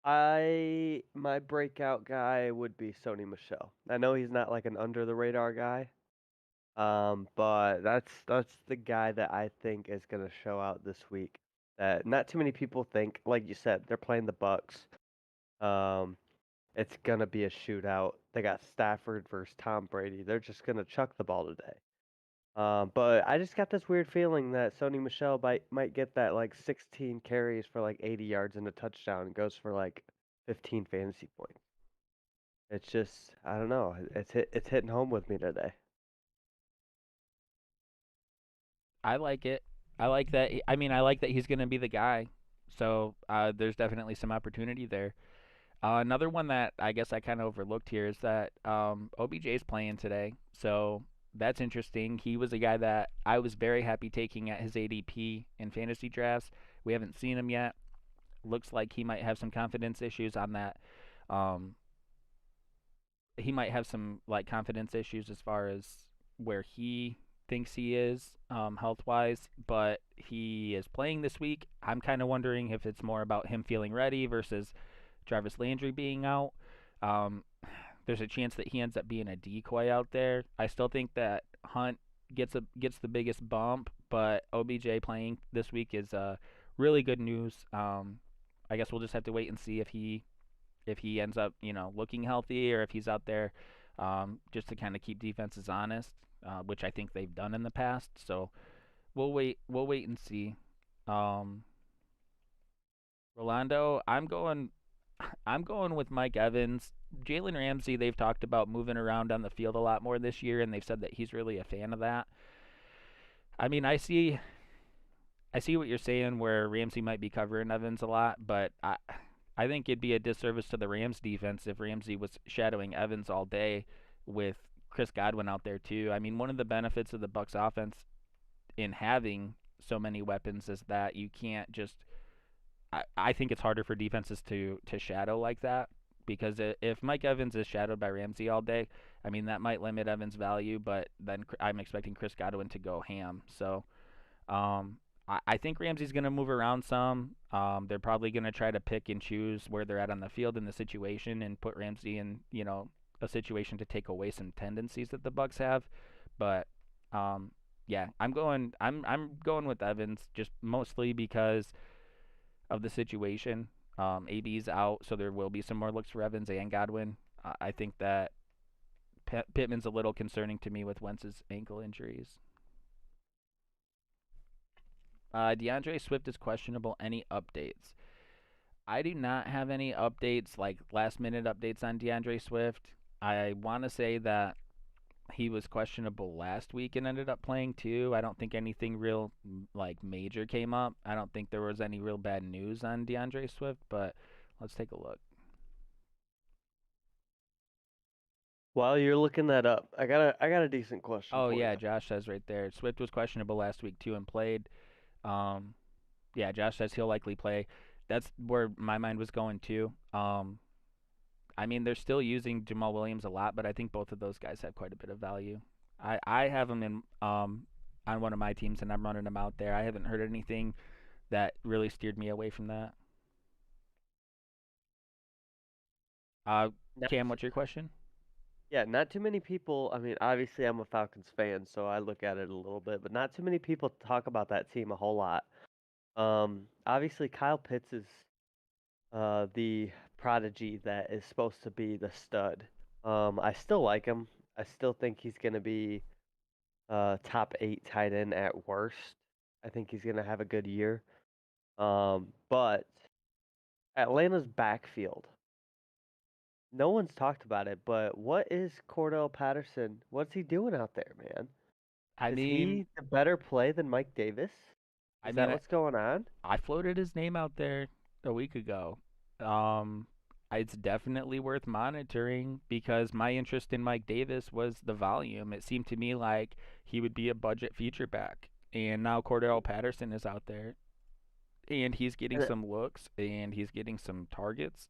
my breakout guy would be Sony Michelle. I know he's not like an under the radar guy, but that's the guy that I think is gonna show out this week. That not too many people think. Like you said, they're playing the Bucks. Um, it's gonna be a shootout. They got Stafford versus Tom Brady. They're just gonna chuck the ball today. But I just got this weird feeling that Sony Michelle might get that like 16 carries for like 80 yards and a touchdown and goes for like 15 fantasy points. It's just I don't know. It's hitting home with me today. I like it. I like that. I mean, I like that he's going to be the guy. So there's definitely some opportunity there. Another one that I guess I kind of overlooked here is that OBJ's playing today. So that's interesting. He was a guy that I was very happy taking at his ADP in fantasy drafts. We haven't seen him yet. Looks like he might have some confidence issues on that. Um, he might have some like confidence issues as far as where he thinks he is health wise, but he is playing this week. I'm kind of wondering if it's more about him feeling ready versus Jarvis Landry being out. Um, there's a chance that he ends up being a decoy out there. I still think that Hunt gets the biggest bump, but OBJ playing this week is really good news. I guess we'll just have to wait and see if he ends up, looking healthy or if he's out there just to kind of keep defenses honest, which I think they've done in the past. So we'll wait. We'll wait and see. Um, Rolando, I'm going. I'm going with Mike Evans. Jalen Ramsey, they've talked about moving around on the field a lot more this year, and they've said that he's really a fan of that. I mean, I see what you're saying, where Ramsey might be covering Evans a lot, but I think it'd be a disservice to the Rams defense if Ramsey was shadowing Evans all day with Chris Godwin out there too. I mean, one of the benefits of the Bucks offense in having so many weapons is that you can't just. I think it's harder for defenses to shadow like that because if Mike Evans is shadowed by Ramsey all day, I mean that might limit Evans' value, but then I'm expecting Chris Godwin to go ham. So um, I think Ramsey's going to move around some. They're probably going to try to pick and choose where they're at on the field in the situation and put Ramsey in, a situation to take away some tendencies that the Bucks have. But yeah, I'm going with Evans just mostly because of the situation. AB's out, so there will be some more looks for Evans and Godwin. I think that Pittman's a little concerning to me with Wentz's ankle injuries. DeAndre Swift is questionable. Any updates? I do not have any updates, like last minute updates on DeAndre Swift. I want to say that he was questionable last week and ended up playing too. I don't think anything real like major came up. I don't think there was any real bad news on DeAndre Swift, but let's take a look. While you're looking that up, I got a decent question Oh for yeah, you. Josh says right there. Swift was questionable last week too and played. Um, yeah, Josh says he'll likely play. That's where my mind was going too. I mean, they're still using Jamal Williams a lot, but I think both of those guys have quite a bit of value. I have them in on one of my teams, and I'm running them out there. I haven't heard anything that really steered me away from that. Uh, Not, Cam, what's your question? yeah, not too many people. I mean, obviously, I'm a Falcons fan, so I look at it a little bit, but not too many people talk about that team a whole lot. Obviously, Kyle Pitts is the prodigy that is supposed to be the stud. I still like him. I still think he's gonna be top 8 tight end at worst. I think he's gonna have a good year. But Atlanta's backfield. No one's talked about it, but what is Cordell Patterson? What's he doing out there, man? I Is mean, he the better play than Mike Davis? I Is mean, that I, what's going on? I floated his name out there a week ago. Um, it's definitely worth monitoring because my interest in Mike Davis was the volume. It seemed to me like he would be a budget feature back, and now Cordell Patterson is out there, and he's getting And some looks and he's getting some targets.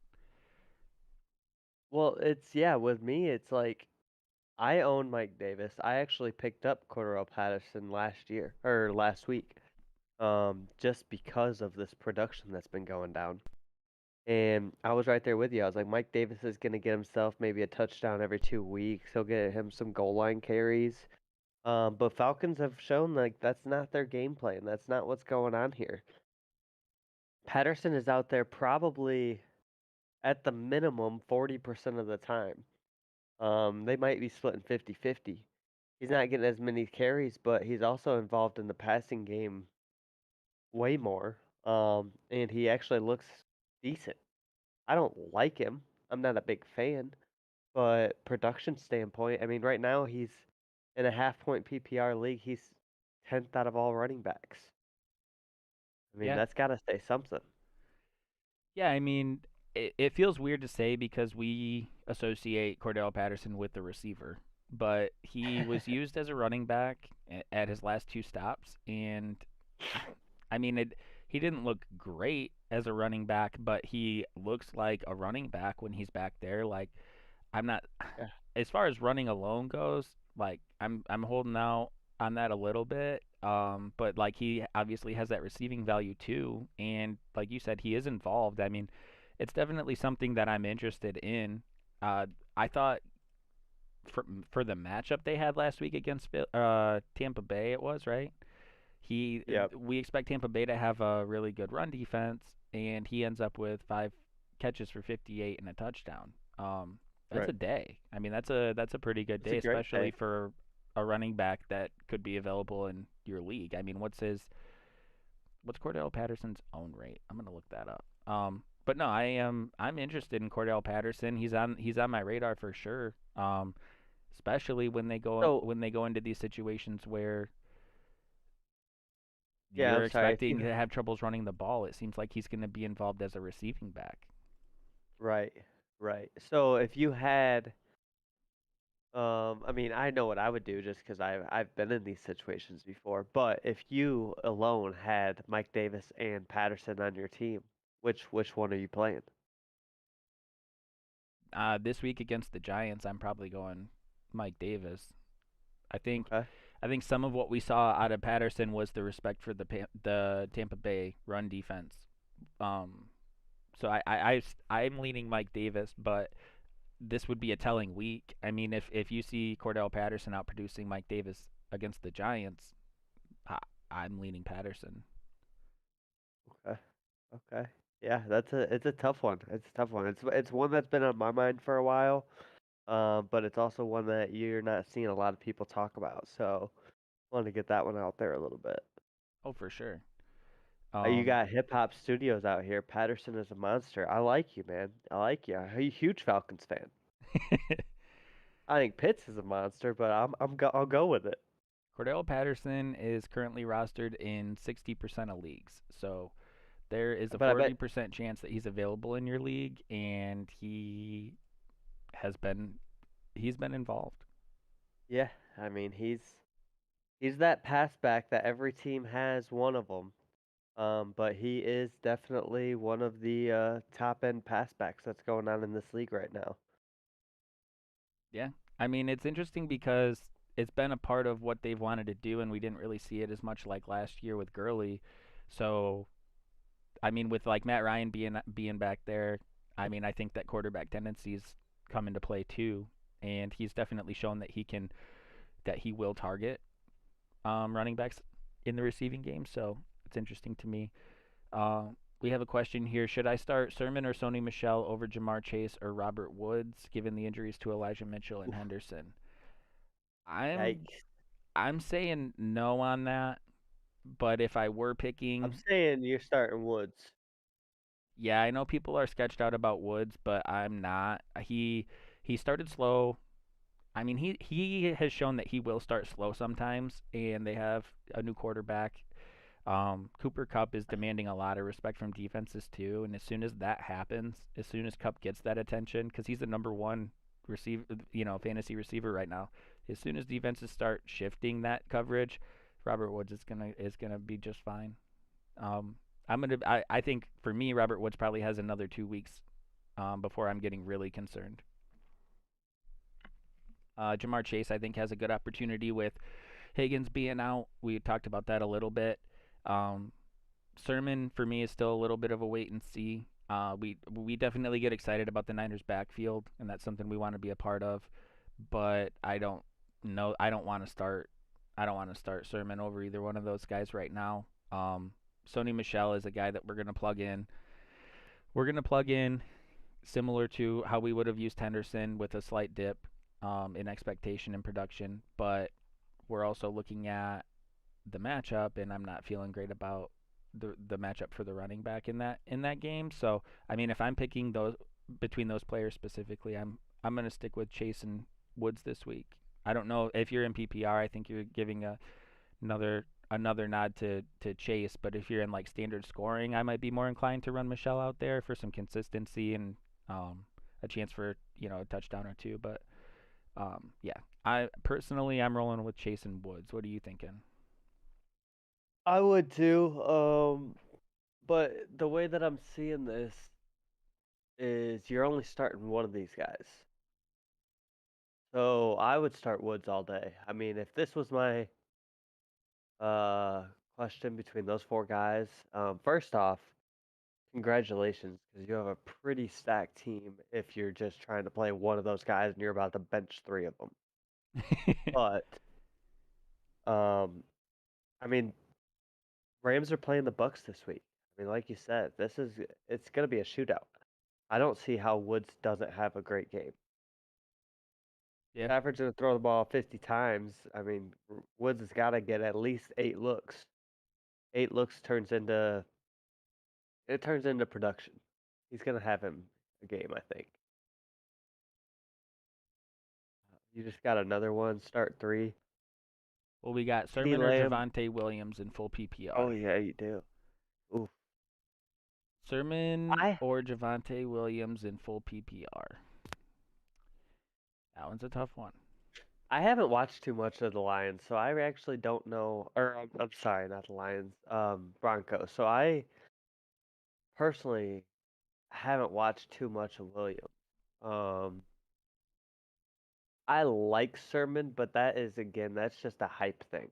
well, it's yeah, with me it's like I own Mike Davis. I actually picked up Cordell Patterson last year or last week. Just because of this production that's been going down. And I was right there with you. I was like, Mike Davis is gonna get himself maybe a touchdown every 2 weeks. He'll get him some goal line carries. But Falcons have shown like that's not their game plan. That's not what's going on here. Patterson is out there probably at the minimum 40% of the time. They might be splitting 50-50. He's not getting as many carries, but he's also involved in the passing game way more. And he actually looks decent. I don't like him. I'm not a big fan, But production standpoint, I mean, right now he's in a half-point PPR league. He's 10th out of all running backs. I mean, Yeah. that's got to say something. Yeah, I mean, it feels weird to say because we associate Cordell Patterson with the receiver, but he was used as a running back at his last two stops, and I mean, he didn't look great as a running back, but he looks like a running back when he's back there. Like, I'm not, Yeah. as far as running alone goes, like I'm holding out on that a little bit. But like he obviously has that receiving value too, and like you said, he is involved. I mean, it's definitely something that I'm interested in. Uh, I thought for the matchup they had last week against Tampa Bay, it was right. Yep. We expect Tampa Bay to have a really good run defense, and he ends up with 5 catches for 58 and a touchdown. That's Right. a day. I mean, that's a pretty good It's a day, great especially day. for a running back that could be available in your league. I mean, what's Cordell Patterson's own rate? I'm gonna look that up. But no, I'm interested in Cordell Patterson. He's on my radar for sure. Especially So, when they go into these situations where yeah, you're I'm sorry. If expecting you to have troubles running the ball. It seems like he's going to be involved as a receiving back. right, right. So if you had, I mean, I know what I would do just because I've been in these situations before. But if you alone had Mike Davis and Patterson on your team, which one are you playing? This week against the Giants, I'm probably going Mike Davis. I think Okay. I think some of what we saw out of Patterson was the respect for the Tampa Bay run defense. Um, so I'm leaning Mike Davis, but this would be a telling week. I mean, if you see Cordell Patterson outproducing Mike Davis against the Giants, I, I'm leaning Patterson. Okay. Okay. Yeah, it's a tough one. It's a tough one. It's one that's been on my mind for a while. But it's also one that you're not seeing a lot of people talk about. So I want to get that one out there a little bit. Oh, for sure. You Um, got Hip Hop Studios out here. Patterson is a monster. I like you, man. I like you. I'm a huge Falcons fan. I think Pitts is a monster, but I'll go with it. Cordell Patterson is currently rostered in 60% of leagues. So there is a But I bet, 40% chance that he's available in your league, and has been he's been involved. yeah. I mean, he's that pass back that every team has one of them. But he is definitely one of the top end pass backs that's going on in this league right now. Yeah. I mean, it's interesting because it's been a part of what they've wanted to do, and we didn't really see it as much like last year with Gurley. So, I mean, with like Matt Ryan being back there, I mean, I think that quarterback tendencies come into play too, and he's definitely shown that he will target running backs in the receiving game. So it's interesting to me. Uh, we have a question here. Should I start Sermon or Sony Michelle over Jamar Chase or Robert Woods, given the injuries to Elijah Mitchell and Oof, Henderson? I'm yikes. I'm saying no on that, but if I were I'm picking, saying you're starting Woods. yeah, I know people are sketched out about Woods, but I'm not. He started slow. I mean, he has shown that he will start slow sometimes, and they have a new quarterback. Cooper Kupp is demanding a lot of respect from defenses too, and as soon as that happens, as soon as Kupp gets that attention, because he's the number one receiver, fantasy receiver right now. As soon as defenses start shifting that coverage, Robert Woods is gonna be just fine. Um, I think for me, Robert Woods probably has another 2 weeks before I'm getting really concerned. Jamar Chase, I think, has a good opportunity with Higgins being out. We talked about that a little bit. Um, Sermon for me is still a little bit of a wait and see. We definitely get excited about the Niners backfield, and that's something we want to be a part of. But I don't know. I don't want to start. I don't want to start Sermon over either one of those guys right now. Sony Michelle is a guy that we're gonna plug in. We're gonna plug in similar to how we would have used Henderson with a slight dip in expectation and production, but we're also looking at the matchup, and I'm not feeling great about the matchup for the running back in that game. So I mean, if I'm picking those between those players specifically, I'm gonna stick with Chase and Woods this week. I don't know if you're in PPR. I think you're giving another nod to Chase, but if you're in like standard scoring, I might be more inclined to run Michelle out there for some consistency and a chance for a touchdown or two. But yeah, I'm rolling with Chase and Woods. What are you thinking? I would too. But the way that I'm seeing this is you're only starting one of these guys. So I would start Woods all day. I mean, if this was my question between those four guys, first off, congratulations, because you have a pretty stacked team if you're just trying to play one of those guys and you're about to bench three of them. But, I mean, Rams are playing the Bucks this week. I mean, like you said, it's going to be a shootout. I don't see how Woods doesn't have a great game. Yeah. Stafford's going to throw the ball 50 times. I mean, Woods has got to get at least 8 looks. 8 looks turns into production. He's going to have him a game, I think. You just got another one, start 3. Well, we got Sermon or Javonte Williams in full PPR. Oh, yeah, you do. Oof. Sermon or Javonte Williams in full PPR. That one's a tough one. I haven't watched too much of the Lions, so I actually don't know. Or I'm sorry, not the Lions. Broncos. So I personally haven't watched too much of Williams. I like Sermon, but that's just a hype thing.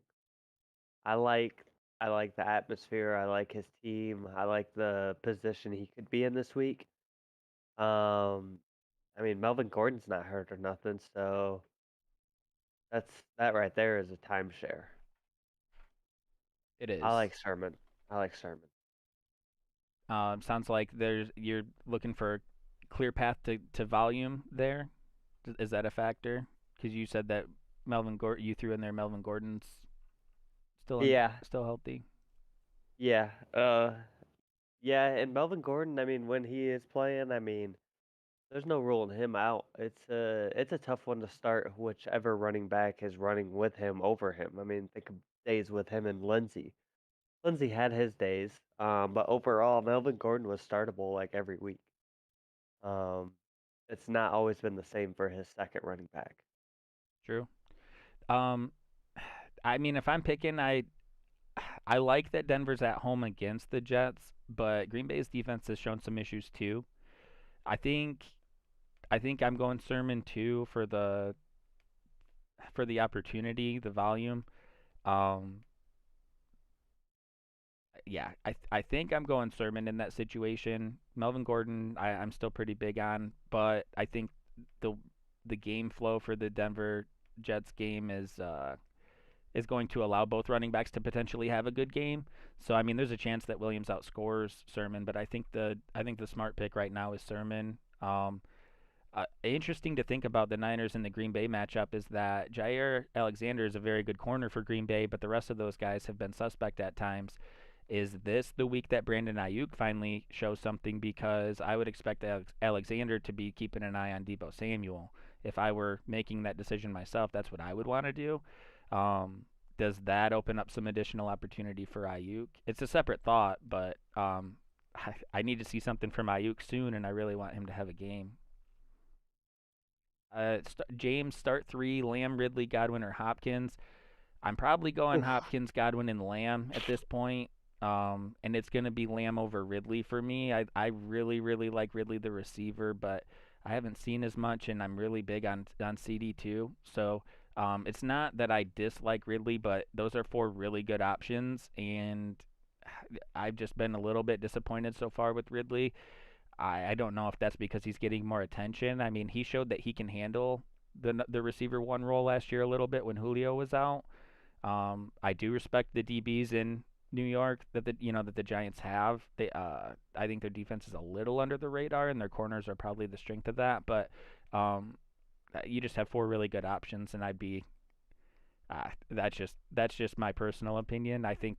I like the atmosphere. I like his team. I like the position he could be in this week. I mean, Melvin Gordon's not hurt or nothing, so that right there is a timeshare. It is. I like Sermon. Sounds like you're looking for a clear path to volume there. Is that a factor? Because you said that you threw in there Melvin Gordon's still healthy. Yeah. Yeah, and Melvin Gordon, I mean, when he is playing, I mean, there's no ruling him out. It's a tough one to start whichever running back is running with him over him. I mean, think of days with him and Lindsey. Lindsey had his days, but overall, Melvin Gordon was startable like every week. It's not always been the same for his second running back. True. I mean, if I'm picking, I like that Denver's at home against the Jets, but Green Bay's defense has shown some issues too. I think I'm going Sermon too for the opportunity, the volume. Yeah, I think I'm going Sermon in that situation. Melvin Gordon, I'm still pretty big on, but I think the game flow for the Denver Jets game is going to allow both running backs to potentially have a good game. So I mean, there's a chance that Williams outscores Sermon, but I think the smart pick right now is Sermon. Interesting to think about the Niners and the Green Bay matchup is that Jair Alexander is a very good corner for Green Bay, but the rest of those guys have been suspect at times. Is this the week that Brandon Ayuk finally shows something? Because I would expect Alexander to be keeping an eye on Deebo Samuel. If I were making that decision myself, that's what I would want to do. Does that open up some additional opportunity for Ayuk? It's a separate thought, but I need to see something from Ayuk soon, and I really want him to have a game. James, start 3, Lamb, Ridley, Godwin, or Hopkins. I'm probably going Hopkins, Godwin, and Lamb at this point. And it's going to be Lamb over Ridley for me. I really, really like Ridley, the receiver, but I haven't seen as much, and I'm really big on CD too. So it's not that I dislike Ridley, but those are 4 really good options, and I've just been a little bit disappointed so far with Ridley. I don't know if that's because he's getting more attention. I mean, he showed that he can handle the receiver 1 role last year a little bit when Julio was out. I do respect the DBs in New York that the Giants have. I think their defense is a little under the radar, and their corners are probably the strength of that. But you just have 4 really good options, and I'd be that's just my personal opinion. I think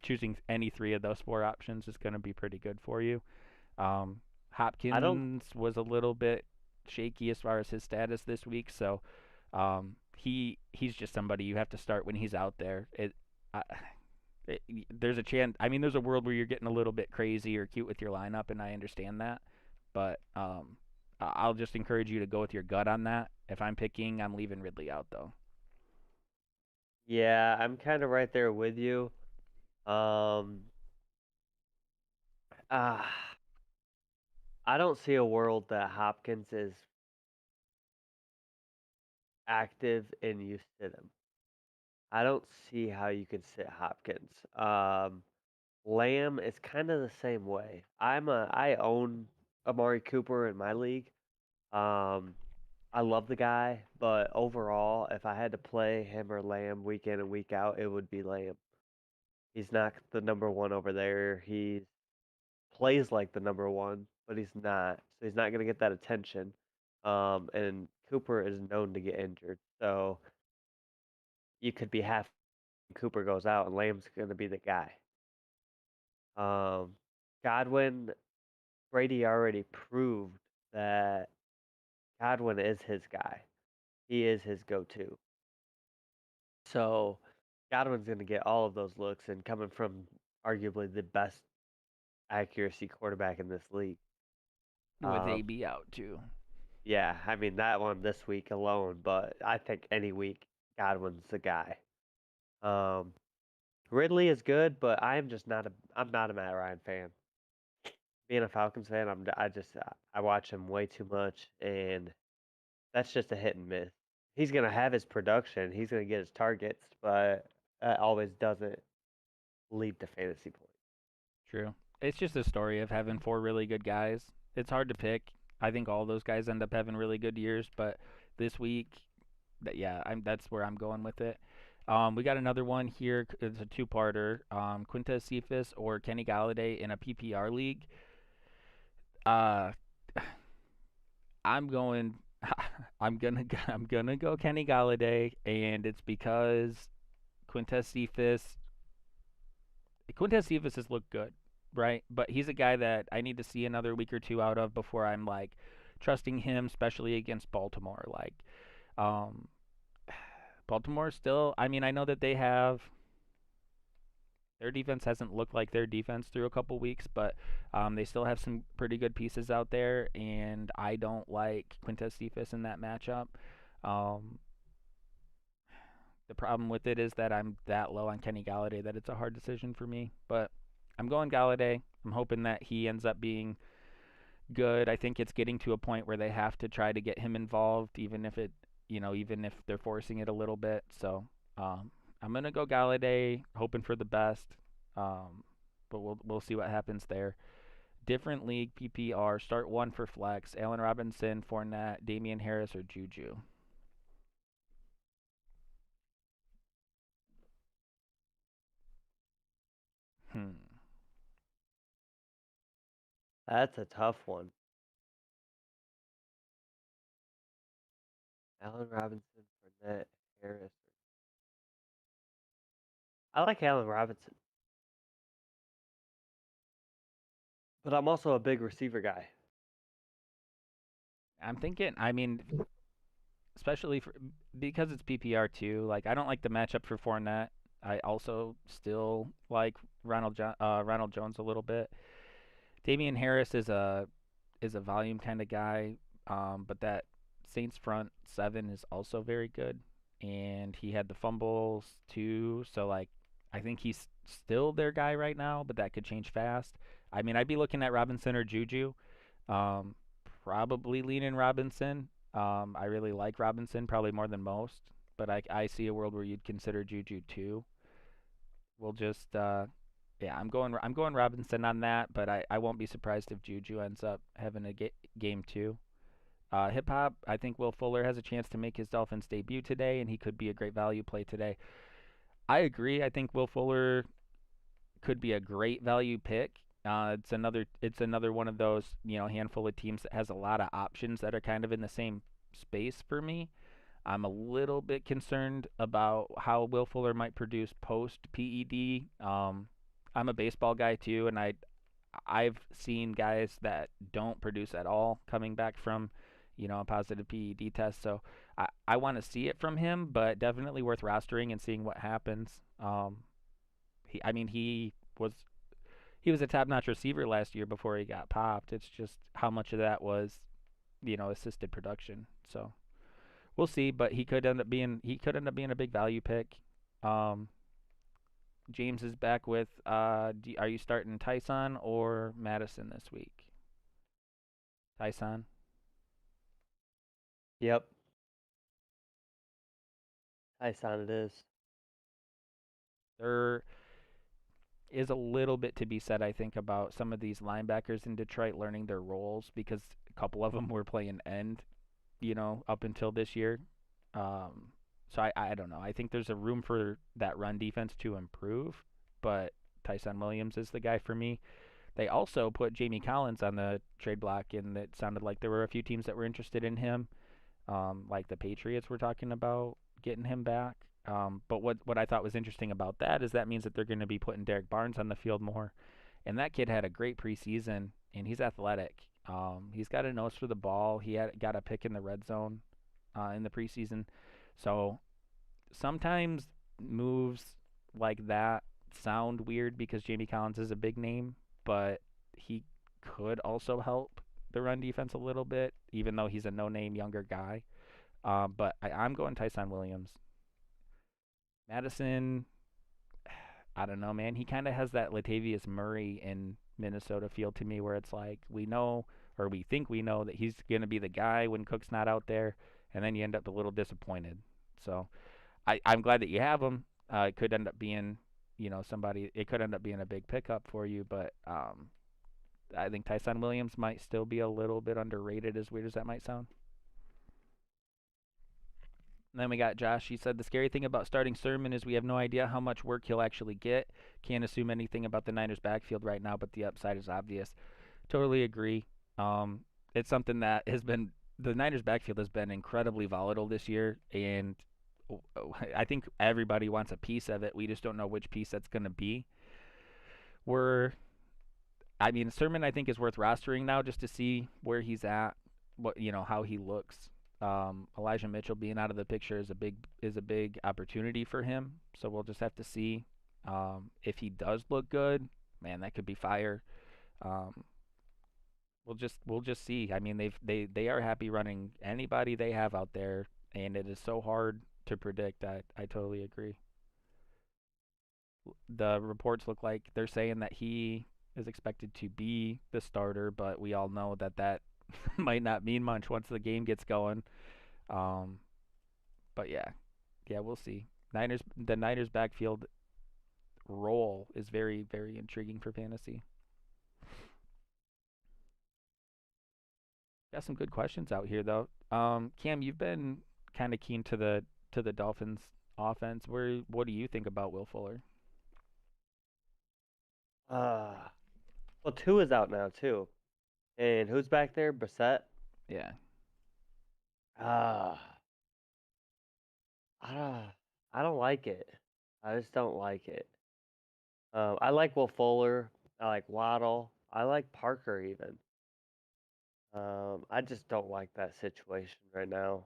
choosing any 3 of those 4 options is going to be pretty good for you. I don't. Hopkins was a little bit shaky as far as his status this week, so he's just somebody you have to start when he's out there. I, there's a chance. I mean, there's a world where you're getting a little bit crazy or cute with your lineup, and I understand that. But I'll just encourage you to go with your gut on that. If I'm picking, I'm leaving Ridley out though. Yeah, I'm kind of right there with you. Um, ah, I don't see a world that Hopkins is active and you sit him. I don't see how you can sit Hopkins. Lamb is kind of the same way. I own Amari Cooper in my league. Um, I love the guy, but overall, if I had to play him or Lamb week in and week out, it would be Lamb. He's not the number one over there. He plays like the number one, but he's not. So he's not going to get that attention. And Cooper is known to get injured. So you could be half Cooper goes out and Lamb's going to be the guy. Godwin, Brady already proved that Godwin is his guy. He is his go-to. So Godwin's going to get all of those looks, and coming from arguably the best accuracy quarterback in this league. With AB out too. Yeah, I mean that one this week alone, but I think any week Godwin's the guy. Ridley is good, but I'm not a Matt Ryan fan. Being a Falcons fan, I watch him way too much, and that's just a hit and miss. He's gonna have his production, he's gonna get his targets, but that always doesn't lead to fantasy points. True. It's just a story of having four really good guys. It's hard to pick. I think all those guys end up having really good years, but this week, that's where I'm going with it. We got another one here. It's a two-parter. Quintez Cephas or Kenny Gallaudet in a PPR league. Uh, I'm going. I'm gonna go Kenny Gallaudet, and it's because Quintez Cephas has looked good, right? But he's a guy that I need to see another week or two out of before I'm like trusting him, especially against Baltimore. Like, um, Baltimore still. I mean, I know that their defense hasn't looked like their defense through a couple weeks, but they still have some pretty good pieces out there, and I don't like Quintez Cephas in that matchup. Um, the problem with it is that I'm that low on Kenny Gallaudet that it's a hard decision for me, but I'm going Gallaudet. I'm hoping that he ends up being good. I think it's getting to a point where they have to try to get him involved, even if they're forcing it a little bit. So I'm gonna go Gallaudet, hoping for the best. But we'll see what happens there. Different league PPR. Start one for flex. Allen Robinson, Fournette, Damian Harris, or Juju. That's a tough one. Allen Robinson, Fournette, Harris. I like Allen Robinson, but I'm also a big receiver guy. I'm thinking. I mean, especially because it's PPR too. Like I don't like the matchup for Fournette. I also still like Ronald Jones a little bit. Damian Harris is a volume kind of guy, but that Saints front seven is also very good, and he had the fumbles too. So like, I think he's still their guy right now, but that could change fast. I mean, I'd be looking at Robinson or Juju. Um, Probably leaning Robinson. I really like Robinson probably more than most, but I see a world where you'd consider Juju too. We'll just yeah, I'm going Robinson on that, but I won't be surprised if Juju ends up having a game too. Hip hop, I think Will Fuller has a chance to make his Dolphins debut today, and he could be a great value play today. I agree. I think Will Fuller could be a great value pick. It's another one of those handful of teams that has a lot of options that are kind of in the same space for me. I'm a little bit concerned about how Will Fuller might produce post PED. I'm a baseball guy too, and I've seen guys that don't produce at all coming back from, a positive PED test. So I want to see it from him, but definitely worth rostering and seeing what happens. He was a top-notch receiver last year before he got popped. It's just how much of that was, assisted production. So we'll see, but he could end up being a big value pick. Um, James is back with. Are you starting Tyson or Madison this week? Tyson. Yep, Tyson it is. There is a little bit to be said, I think, about some of these linebackers in Detroit learning their roles because a couple of them were playing end, up until this year. So I don't know. I think there's a room for that run defense to improve, but Tyson Williams is the guy for me. They also put Jamie Collins on the trade block, and it sounded like there were a few teams that were interested in him, like the Patriots were talking about getting him back. But what I thought was interesting about that is that means that they're going to be putting Derek Barnes on the field more, and that kid had a great preseason, and he's athletic. He's got a nose for the ball. He got a pick in the red zone in the preseason. So sometimes moves like that sound weird because Jamie Collins is a big name, but he could also help the run defense a little bit, even though he's a no-name younger guy. But I'm going Tyson Williams. Madison, I don't know, man. He kind of has that Latavius Murray in Minnesota feel to me, where it's like we know or we think we know that he's going to be the guy when Cook's not out there, and then you end up a little disappointed. So I'm glad that you have him. It could end up being, somebody. It could end up being a big pickup for you, but I think Tyson Williams might still be a little bit underrated, as weird as that might sound. And then we got Josh. He said the scary thing about starting Sermon is we have no idea how much work he'll actually get. Can't assume anything about the Niners' backfield right now, but the upside is obvious. Totally agree. It's something that has been the Niners' backfield has been incredibly volatile this year, and I think everybody wants a piece of it. We just don't know which piece that's going to be. Sermon I think is worth rostering now just to see where he's at, how he looks. Elijah Mitchell being out of the picture is a big opportunity for him. So we'll just have to see if he does look good. Man, that could be fire. We'll just see. I mean, they are happy running anybody they have out there, and it is so hard to predict. I totally agree. The reports look like they're saying that he is expected to be the starter, but we all know that might not mean much once the game gets going. But yeah, we'll see. The Niners backfield role is very, very intriguing for fantasy. Got some good questions out here though. Cam, you've been kind of keen to the Dolphins offense. What do you think about Will Fuller? Well, two is out now too, and who's back there? Brissett. Yeah. I don't like it. I just don't like it. I like Will Fuller. I like Waddle. I like Parker even. I just don't like that situation right now.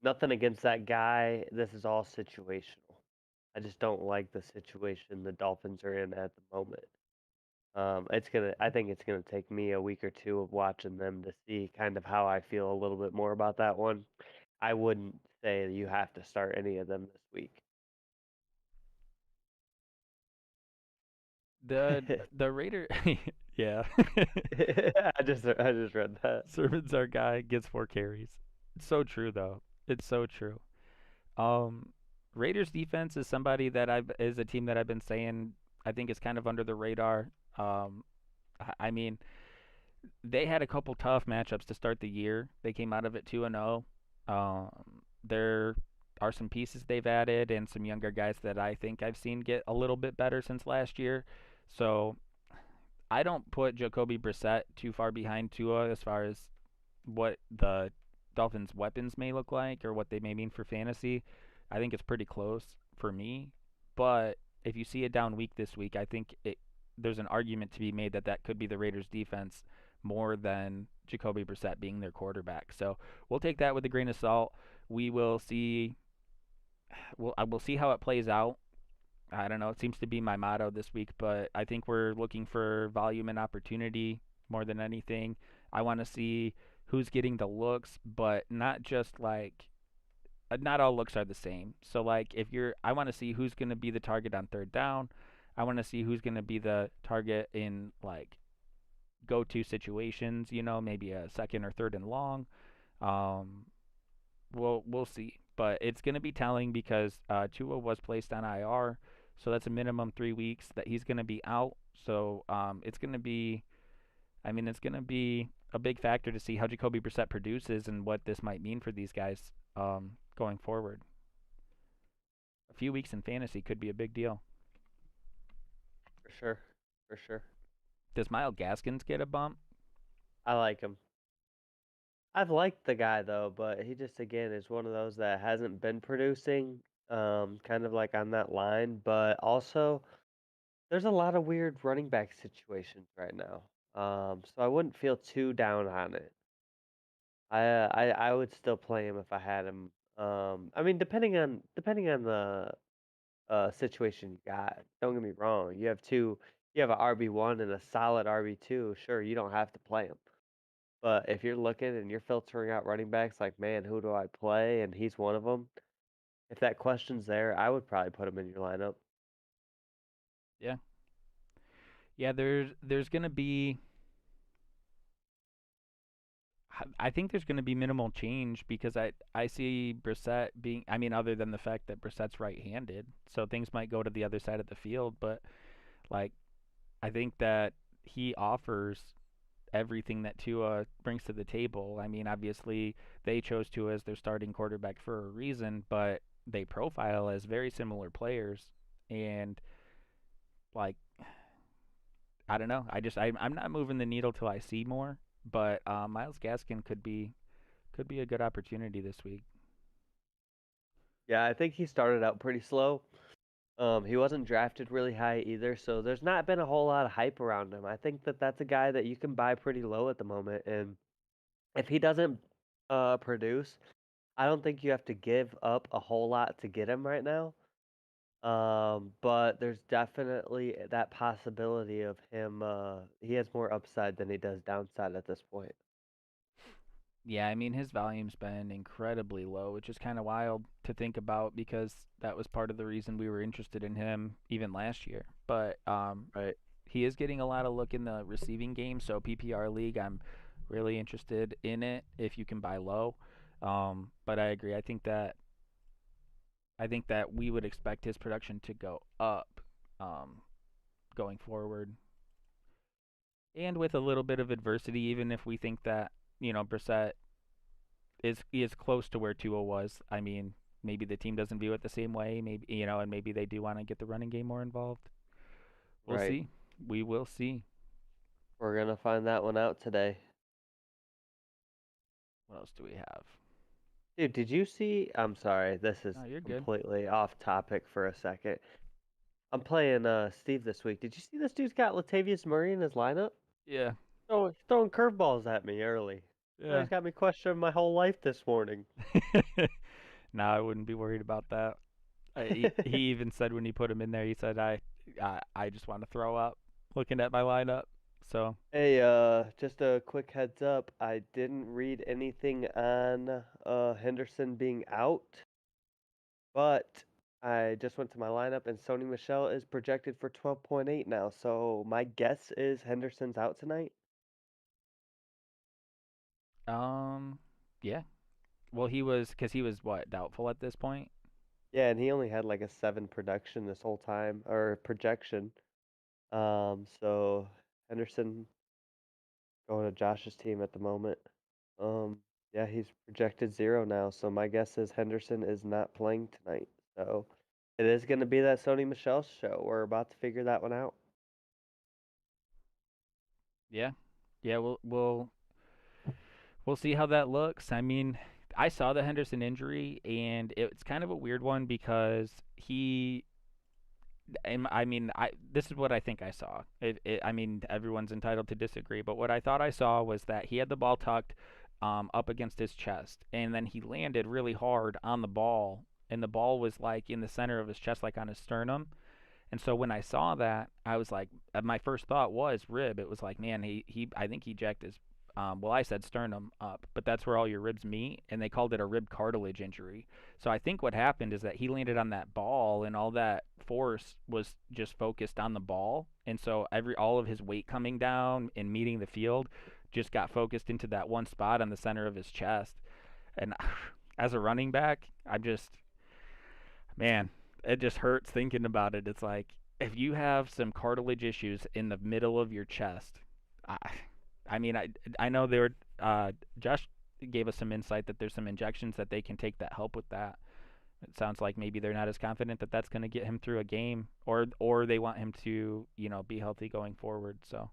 Nothing against that guy. This is all situational. I just don't like the situation the Dolphins are in at the moment. I think it's gonna take me a week or two of watching them to see kind of how I feel a little bit more about that one. I wouldn't say you have to start any of them this week. The Raider, yeah. I just read that. Sermon's our guy, gets 4 carries. It's so true though. It's so true. Um, Raiders defense is a team that I've been saying I think is kind of under the radar. Um, I mean, they had a couple tough matchups to start the year. They came out of it 2-0. There are some pieces they've added and some younger guys that I think I've seen get a little bit better since last year. So I don't put Jacoby Brissett too far behind Tua as far as what the Dolphins' weapons may look like or what they may mean for fantasy. I think it's pretty close for me. But if you see a down week this week, I think there's an argument to be made that that could be the Raiders' defense more than Jacoby Brissett being their quarterback. So we'll take that with a grain of salt. We will see. We'll see how it plays out. I don't know. It seems to be my motto this week, but I think we're looking for volume and opportunity more than anything. I want to see who's getting the looks, but not just like not all looks are the same. So like I want to see who's going to be the target on third down. I want to see who's going to be the target in like go-to situations, maybe a second or third and long. Um we'll see. But it's going to be telling because Tua was placed on IR, so that's a minimum 3 weeks that he's going to be out. So it's going to be, it's going to be a big factor to see how Jacoby Brissett produces and what this might mean for these guys going forward. A few weeks in fantasy could be a big deal. For sure. For sure. Does Myles Gaskins get a bump? I like him. I've liked the guy though, but he just again is one of those that hasn't been producing, kind of like on that line. But also, there's a lot of weird running back situations right now. So I wouldn't feel too down on it. I would still play him if I had him. Depending on the situation you got. Don't get me wrong. You have a RB1 and a solid RB2. Sure, you don't have to play him. But if you're looking and you're filtering out running backs, like, man, who do I play? And he's one of them. If that question's there, I would probably put him in your lineup. Yeah. Yeah, there's going to be I think there's going to be minimal change because I see Brissett being, other than the fact that Brissett's right-handed, so things might go to the other side of the field, but like I think that he offers everything that Tua brings to the table. Obviously they chose Tua as their starting quarterback for a reason, but they profile as very similar players, and like I don't know. I'm not moving the needle till I see more, but Myles Gaskin could be a good opportunity this week. Yeah, I think he started out pretty slow. He wasn't drafted really high either, so there's not been a whole lot of hype around him. I think that that's a guy that you can buy pretty low at the moment, and if he doesn't produce, I don't think you have to give up a whole lot to get him right now. But there's definitely that possibility of him. He has more upside than he does downside at this point. Yeah, his volume's been incredibly low, which is kind of wild to think about because that was part of the reason we were interested in him even last year. But Right. he is getting a lot of look in the receiving game, so PPR league, I'm really interested in it if you can buy low. But I agree. I think that we would expect his production to go up going forward. And with a little bit of adversity, even if we think that, Brissett is close to where Tua was. Maybe the team doesn't view it the same way, maybe, and maybe they do want to get the running game more involved. We'll Right. see. We will see. We're gonna find that one out today. What else do we have? Dude, did you see? I'm sorry, this is Oh, you're good. completely off topic for a second. I'm playing Steve this week. Did you see this dude's got Latavius Murray in his lineup? Yeah. He's throwing curveballs at me early. Yeah. He's got me questioning my whole life this morning. No, I wouldn't be worried about that. He even said when he put him in there, he said, I just want to throw up looking at my lineup. So Hey, just a quick heads up. I didn't read anything on Henderson being out, but I just went to my lineup and Sony Michelle is projected for 12.8 now. So my guess is Henderson's out tonight. yeah. Well, he was what, doubtful at this point. Yeah, and he only had like a 7 production this whole time, or projection. So Henderson going to Josh's team at the moment. Um, yeah, he's projected 0 now. So my guess is Henderson is not playing tonight. So it is going to be that Sony Michelle show. We're about to figure that one out. Yeah. Yeah, we'll see how that looks. I saw the Henderson injury, and it's kind of a weird one because he I mean, this is what I think I saw. I mean, everyone's entitled to disagree, but what I thought I saw was that he had the ball tucked up against his chest, and then he landed really hard on the ball, and the ball was like in the center of his chest, like on his sternum. And so when I saw that, I was like, my first thought was rib. It was like, man, I think he jacked his, well, I said sternum up, but that's where all your ribs meet, and they called it a rib cartilage injury. So I think what happened is that he landed on that ball, and all that force was just focused on the ball, and so all of his weight coming down and meeting the field just got focused into that one spot on the center of his chest. And as a running back, man, it just hurts thinking about it. It's like if you have some cartilage issues in the middle of your chest, I, I mean, I know they were. Josh gave us some insight that there's some injections that they can take that help with that. It sounds like maybe they're not as confident that that's going to get him through a game, or they want him to, be healthy going forward. So,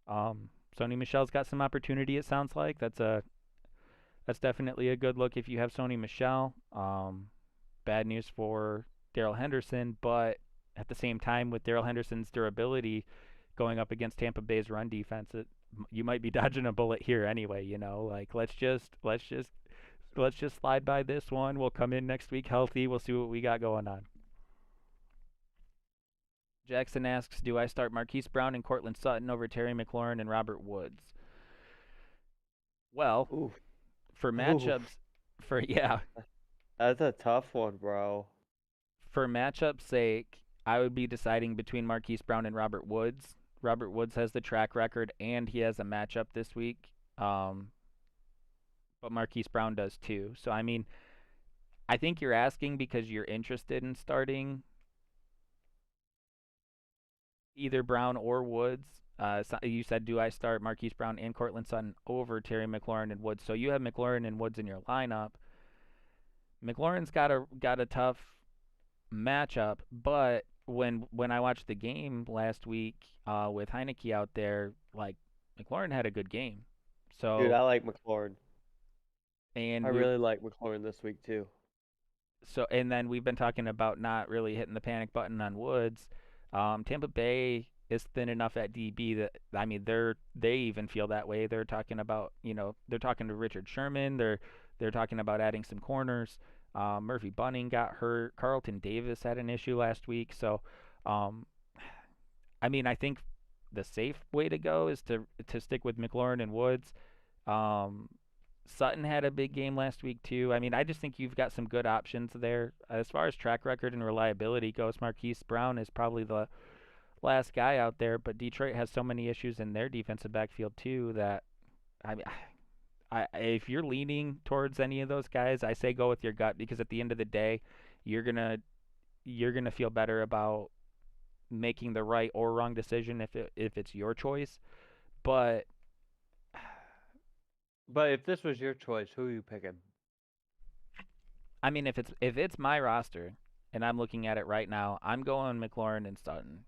Sony Michelle's got some opportunity. It sounds like that's definitely a good look if you have Sony Michelle. Bad news for Darrel Henderson, but at the same time, with Darrel Henderson's durability going up against Tampa Bay's run defense, you might be dodging a bullet here anyway. Like let's just slide by this one. We'll come in next week healthy. We'll see what we got going on. Jackson asks, do I start Marquis Brown and Cortland Sutton over Terry McLaurin and Robert Woods? Well, Ooh, for ooh, matchups, that's a tough one, bro. for matchup sake, I would be deciding between Marquise Brown and Robert Woods. Robert Woods has the track record, and he has a matchup this week. But Marquise Brown does too. So, I mean, I think you're asking because you're interested in starting either Brown or Woods. So you said, do I start Marquise Brown and Cortland Sutton over Terry McLaurin and Woods? So you have McLaurin and Woods in your lineup. McLaurin's got a tough matchup, but when I watched the game last week with Heineke out there, like McLaurin had a good game. So Dude, I like McLaurin. and I we really like McLaurin this week too. and then we've been talking about not really hitting the panic button on Woods. Tampa Bay is thin enough at DB that I mean they even feel that way. They're talking about they're talking to Richard Sherman. They're talking about adding some corners. Murphy Bunning got hurt. Carlton Davis had an issue last week. So, I mean, I think the safe way to go is to stick with McLaurin and Woods. Sutton had a big game last week too. I mean, I just think you've got some good options there. As far as track record and reliability goes, Marquise Brown is probably the last guy out there, but Detroit has so many issues in their defensive backfield too that I mean, if you're leaning towards any of those guys, I say go with your gut because at the end of the day, you're gonna feel better about making the right or wrong decision if it's your choice. But But if this was your choice, who are you picking? I mean, if it's my roster and I'm looking at it right now, I'm going McLaurin and Sutton.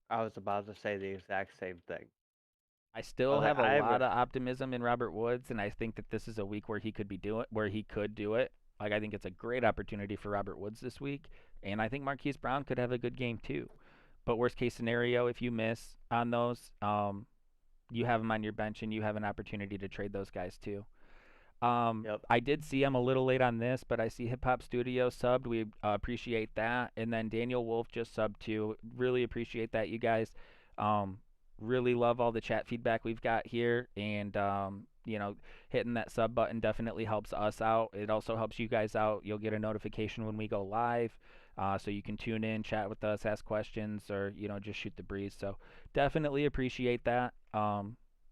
I was about to say the exact same thing. I still have a lot of optimism in Robert Woods, and I think that this is a week where he could do it. Like I think it's a great opportunity for Robert Woods this week, and I think Marquise Brown could have a good game too. But worst case scenario, if you miss on those, you have them on your bench, and you have an opportunity to trade those guys too. Yep. I did see I'm a little late on this, but I see Hip Hop Studio subbed. We appreciate that, and then Daniel Wolf just subbed too. Really appreciate that, you guys. Really love all the chat feedback we've got here, and hitting that sub button definitely helps us out. It also helps you guys out. You'll get a notification when we go live, so you can tune in, chat with us, ask questions, or just shoot the breeze. So definitely appreciate that.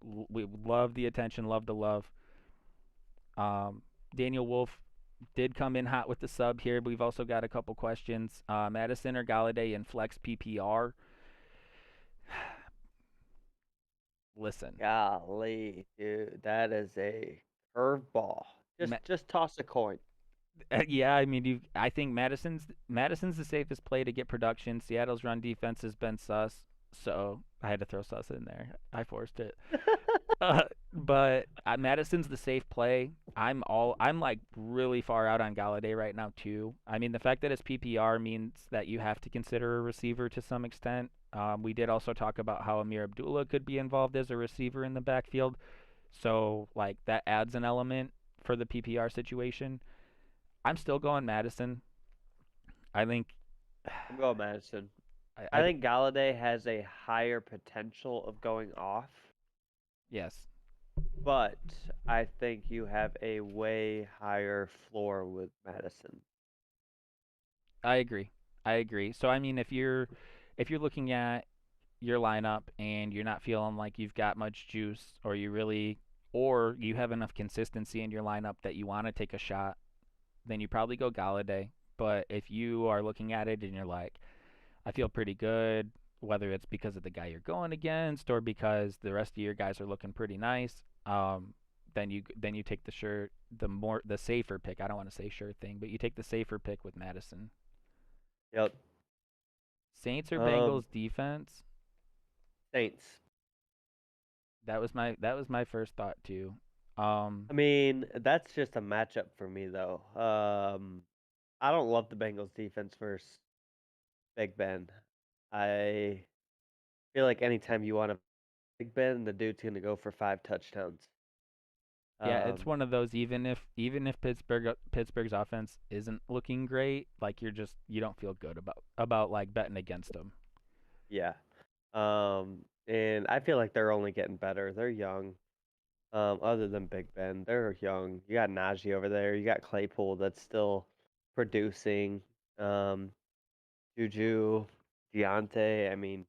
We love the attention, love the love. Daniel Wolf did come in hot with the sub here, but we've also got a couple questions. Madison or Gallaudet in flex PPR? Listen. Golly, dude, that is a curveball. Just toss a coin. Yeah, I mean, I think Madison's the safest play to get production. Seattle's run defense has been sus, so I had to throw sus in there. I forced it. But Madison's the safe play. I'm like really far out on Gallaudet right now too. I mean, the fact that it's PPR means that you have to consider a receiver to some extent. We did also talk about how Amir Abdullah could be involved as a receiver in the backfield, so like that adds an element for the PPR situation. I'm still going Madison. I think I'm going Madison. I I think Gallaudet has a higher potential of going off, yes, but I think you have a way higher floor with Madison. I agree. I agree. So I mean, if you're looking at your lineup and you're not feeling like you've got much juice, or you have enough consistency in your lineup that you want to take a shot, then you probably go Galladay. But if you are looking at it and you're like, I feel pretty good, whether it's because of the guy you're going against or because the rest of your guys are looking pretty nice, then you take the safer pick. I don't want to say sure thing, but you take the safer pick with Madison. Yep. Saints or Um, Bengals defense? Saints. That was my first thought too. I mean, that's just a matchup for me though. I don't love the Bengals defense versus Big Ben. I feel like anytime you want a Big Ben, the dude's gonna go for 5 touchdowns. Yeah, it's Um, one of those even if Pittsburgh's offense isn't looking great, like you don't feel good about like betting against them. yeah. And I feel like they're only getting better. They're young. Other than Big Ben, they're young. You got Najee over there. You got Claypool that's still producing. Um, Juju, Deontay. I mean,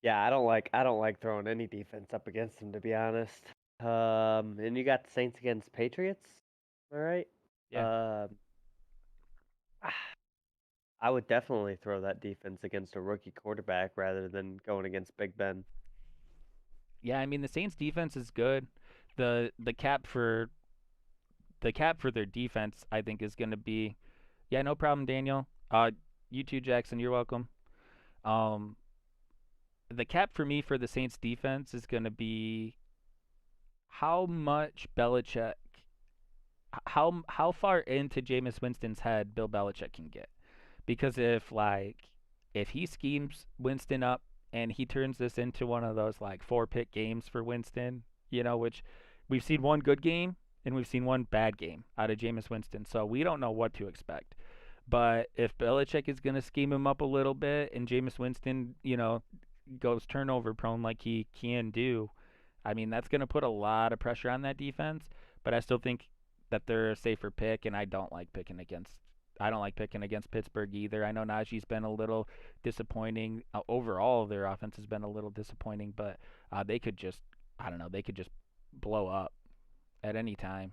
yeah, I don't like throwing any defense up against them to be honest. And you got the Saints against Patriots. All right. Yeah. Um, I would definitely throw that defense against a rookie quarterback rather than going against Big Ben. Yeah, I mean the Saints defense is good. The the cap for the cap for their defense I think is going to be yeah, no problem, Daniel. You too, Jackson, you're welcome. Um the cap for me for the Saints defense is going to be how much Belichick how far into Jameis Winston's head Bill Belichick can get. Because if he schemes Winston up and he turns this into one of those like 4 pick games for Winston, which we've seen one good game and we've seen one bad game out of Jameis Winston, so we don't know what to expect. But if Belichick is going to scheme him up a little bit and Jameis Winston, goes turnover prone like he can do, I mean that's going to put a lot of pressure on that defense. But I still think that they're a safer pick, and I don't like picking against Pittsburgh either. I know Najee's been a little disappointing. Overall, their offense has been a little disappointing, but they could just, I don't know, they could just blow up at any time.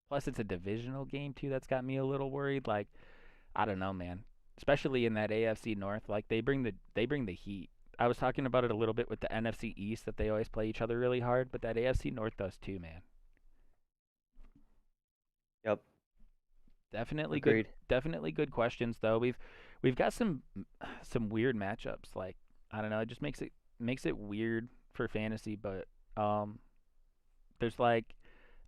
Plus, it's a divisional game too. That's got me a little worried. Like, I don't know, man. Especially in that AFC North, like they bring the heat. I was talking about it a little bit with the NFC East that they always play each other really hard, but that AFC North does too, man. Yep, Definitely good. agreed. Definitely good questions though. We've got some weird matchups. Like I don't know. It just makes it weird for fantasy. But there's like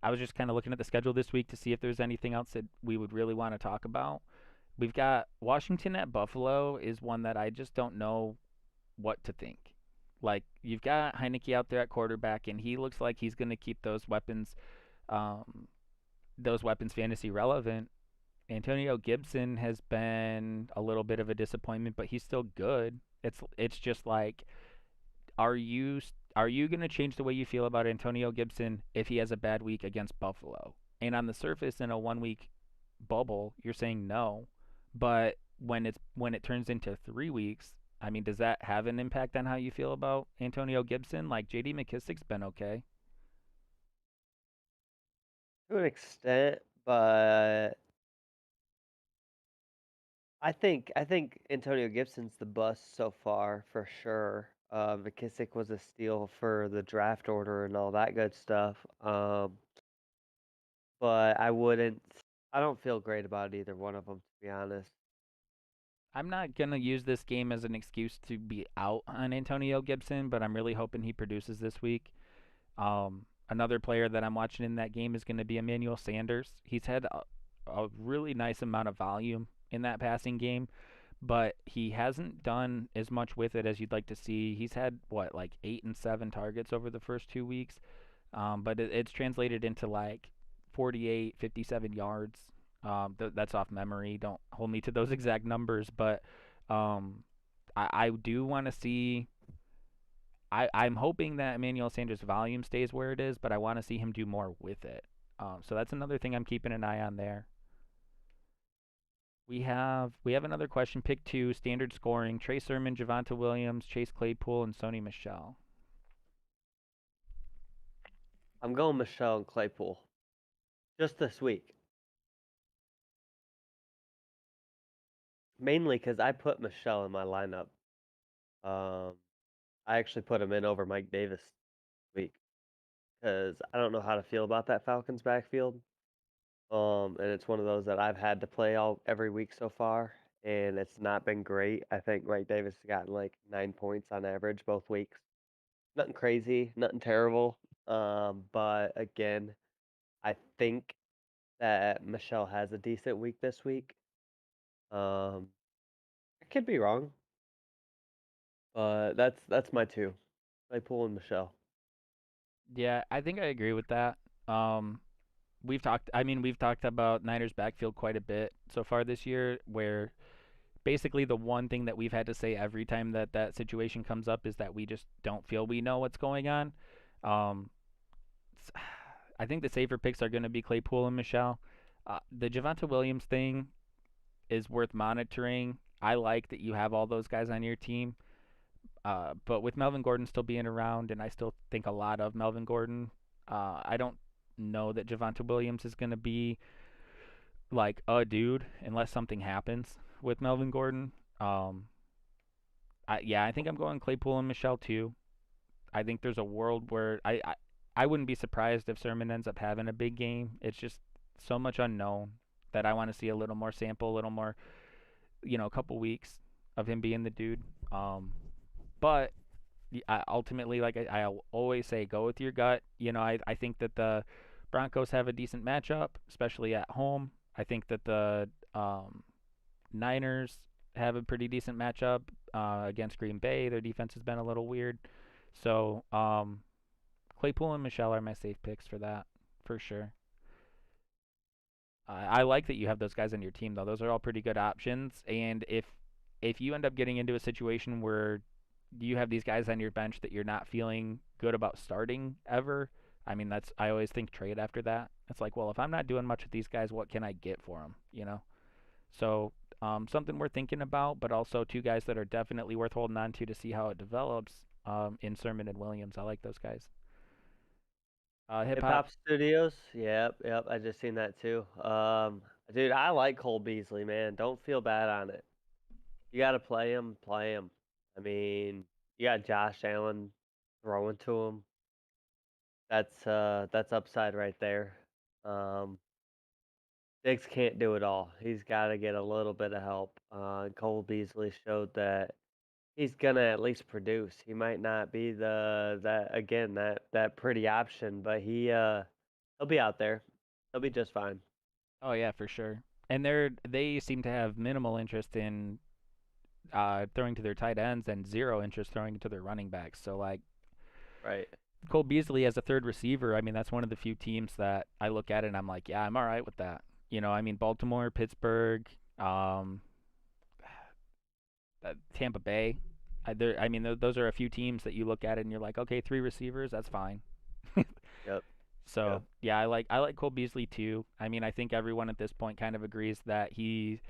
I was just kind of looking at the schedule this week to see if there's anything else that we would really want to talk about. We've got Washington at Buffalo is one that I just don't know what to think. Like you've got Heineke out there at quarterback, and he looks like he's going to keep um, those weapons fantasy relevant. Antonio Gibson has been a little bit of a disappointment, but he's still good. It's just like, are you gonna change the way you feel about Antonio Gibson if he has a bad week against Buffalo? And on the surface, in a 1 week bubble, you're saying no, but when it turns into 3 weeks, I mean, does that have an impact on how you feel about Antonio Gibson? Like J.D. McKissic's been okay. To an extent, but I think Antonio Gibson's the bust so far for sure. McKissick was a steal for the draft order and all that good stuff. But I don't feel great about either one of them to be honest. I'm not gonna use this game as an excuse to be out on Antonio Gibson, but I'm really hoping he produces this week. Another player that I'm watching in that game is going to be Emmanuel Sanders. He's had a really nice amount of volume in that passing game, but he hasn't done as much with it as you'd like to see. He's had what, like 8 and 7 targets over the first 2 weeks, but it's translated into like 48, 57 yards. That's off memory. Don't hold me to those exact numbers, but um, I do want to see. I'm hoping that Emmanuel Sanders' volume stays where it is, but I want to see him do more with it. So that's another thing I'm keeping an eye on there. We have another question. Pick two, standard scoring: Trey Sermon, Javonte Williams, Chase Claypool, and Sony Michelle. I'm going Michelle and Claypool. Just this week. Mainly because I put Michelle in my lineup. I actually put him in over Mike Davis this week because I don't know how to feel about that Falcons backfield. And it's one of those that I've had to play every week so far, and it's not been great. I think Mike Davis has gotten like 9 points on average both weeks. Nothing crazy, nothing terrible. But again, I think that Michelle has a decent week this week. I could be wrong, but that's my two. Claypool and Michelle. Yeah, I think I agree with that. Um, we've talked about Niners backfield quite a bit so far this year, where basically the one thing that we've had to say every time that that situation comes up is that we just don't feel we know what's going on. Um, I think the safer picks are going to be Claypool and Michelle. The Javonte Williams thing is worth monitoring. I like that you have all those guys on your team. But with Melvin Gordon still being around, and I still think a lot of Melvin Gordon, I don't know that Javonte Williams is going to be like a dude unless something happens with Melvin Gordon. Um, I think I'm going Claypool and Michelle too. I think there's a world where I wouldn't be surprised if Sermon ends up having a big game. It's just so much unknown that I want to see a little more sample, a little more, a couple weeks of him being the dude. But ultimately, like I always say, go with your gut. I think that the Broncos have a decent matchup, especially at home. I think that the Niners have a pretty decent matchup against Green Bay. Their defense has been a little weird. So Claypool and Michelle are my safe picks for that, for sure. I like that you have those guys on your team, though. Those are all pretty good options. And if you end up getting into a situation where you have these guys on your bench that you're not feeling good about starting ever, I mean, I always think trade after that. It's like, well, if I'm not doing much with these guys, what can I get for them? So something we're thinking about, but also two guys that are definitely worth holding on to see how it develops. In Sermon and Williams, I like those guys. Hip Hip hop. Hop Studios. Yep. I just seen that too. Dude, I like Cole Beasley, man. Don't feel bad on it. You got to play him, play him. I mean, you got Josh Allen throwing to him. That's upside right there. Um, Diggs can't do it all. He's got to get a little bit of help. Cole Beasley showed that he's gonna at least produce. He might not be that pretty option, but he'll be out there. He'll be just fine. Oh yeah, for sure. And they seem to have minimal interest in throwing to their tight ends and zero interest throwing to their running backs. So like Right. Cole Beasley as a third receiver, I mean that's one of the few teams that I look at and I'm like, yeah, I'm all right with that. I mean Baltimore, Pittsburgh, um, Tampa Bay. I mean those are a few teams that you look at and you're like, okay, three receivers, that's fine. Yep. So Yep. yeah, I like Cole Beasley too. I mean I think everyone at this point kind of agrees that he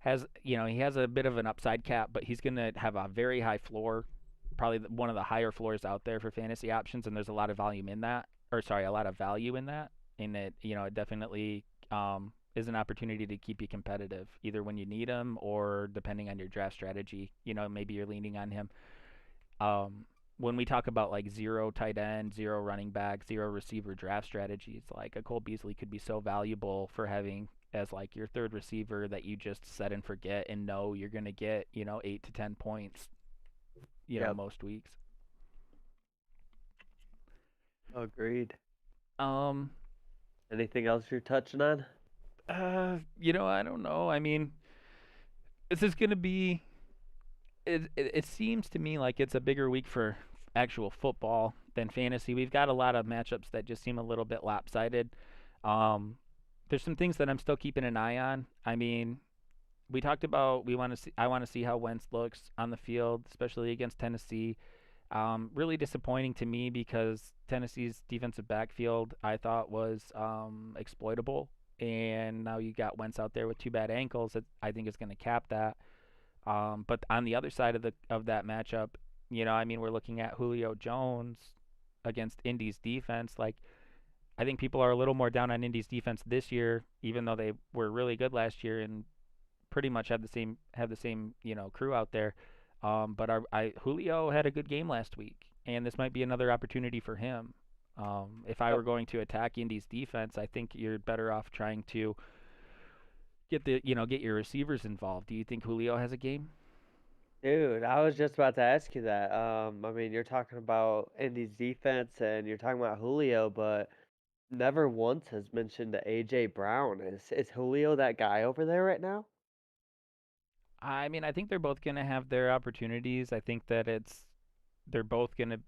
has a bit of an upside cap, but he's going to have a very high floor, probably one of the higher floors out there for fantasy options, and there's a lot of volume in that, or sorry, a lot of value in that, and it definitely is an opportunity to keep you competitive, either when you need him or depending on your draft strategy. Maybe you're leaning on him. When we talk about like zero tight end, zero running back, zero receiver draft strategies, like a Cole Beasley could be so valuable for having as like your third receiver that you just set and forget and know you're going to get, 8 to 10 points, Yep. most weeks. Agreed. Um, Anything else you're touching on? I don't know. I mean, this is gonna be. It seems to me like it's a bigger week for actual football than fantasy. We've got a lot of matchups that just seem a little bit lopsided. Um, there's some things that I'm still keeping an eye on. I mean, we talked about we want to see. I want to see how Wentz looks on the field, especially against Tennessee. Really disappointing to me because Tennessee's defensive backfield I thought was exploitable, and now you got Wentz out there with two bad ankles that I think is going to cap that. But on the other side of that matchup, I mean, we're looking at Julio Jones against Indy's defense. Like, I think people are a little more down on Indy's defense this year, even though they were really good last year and pretty much have the same crew out there. But Julio had a good game last week, and this might be another opportunity for him. If I Oh, were going to attack Indy's defense, I think you're better off trying to get your receivers involved. Do you think Julio has a game? dude, I was just about to ask you that. I mean, you're talking about Indy's defense and you're talking about Julio, but never once has mentioned AJ Brown. Is Julio that guy over there right now? I mean, I think they're both gonna have their opportunities. I think that they're both gonna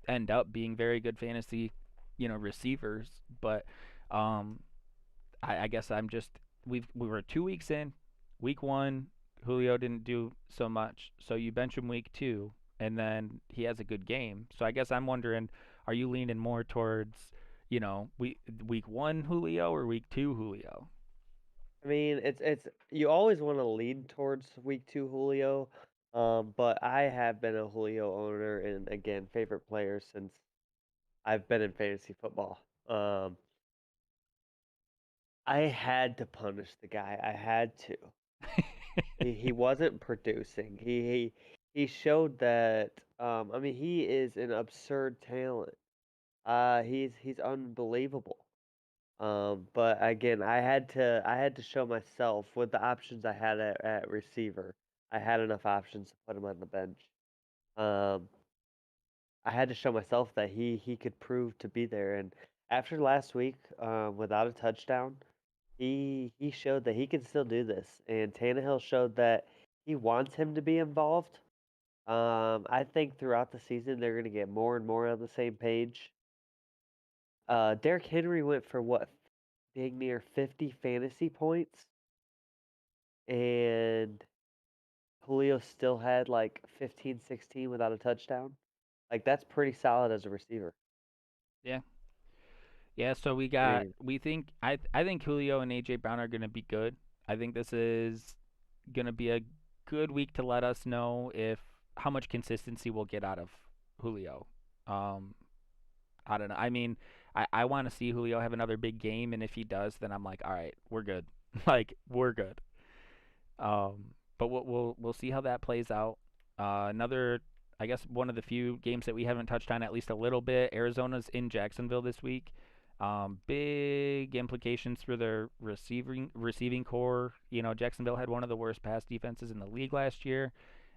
end up being very good fantasy, receivers. But um, I guess I'm just we were 2 weeks in. Week one, Julio didn't do so much, so you bench him week two, and then he has a good game. So I guess I'm wondering, are you leaning more towards, week one Julio or week two Julio? I mean, it's you always want to lean towards week two Julio, but I have been a Julio owner and again favorite player since I've been in fantasy football. I had to punish the guy. I had to. He wasn't producing. He showed that. I mean, he is an absurd talent. He's unbelievable. But again, I had to show myself with the options I had at receiver. I had enough options to put him on the bench. Um, I had to show myself that he could prove to be there. And after last week, without a touchdown, he showed that he can still do this. And Tannehill showed that he wants him to be involved. I think throughout the season they're gonna get more and more on the same page. Derrick Henry went for what, dang near 50 fantasy points, and Julio still had like 15, 16 without a touchdown. Like that's pretty solid as a receiver. Yeah. Yeah, so I mean, I think Julio and AJ Brown are gonna be good. I think this is gonna be a good week to let us know if how much consistency we'll get out of Julio. Um, I don't know. I mean, I want to see Julio have another big game, and if he does, then I'm like, all right, we're good. Like we're good. But we'll see how that plays out. Another, I guess, one of the few games that we haven't touched on at least a little bit. Arizona's in Jacksonville this week. Big implications for their receiving core. Jacksonville had one of the worst pass defenses in the league last year.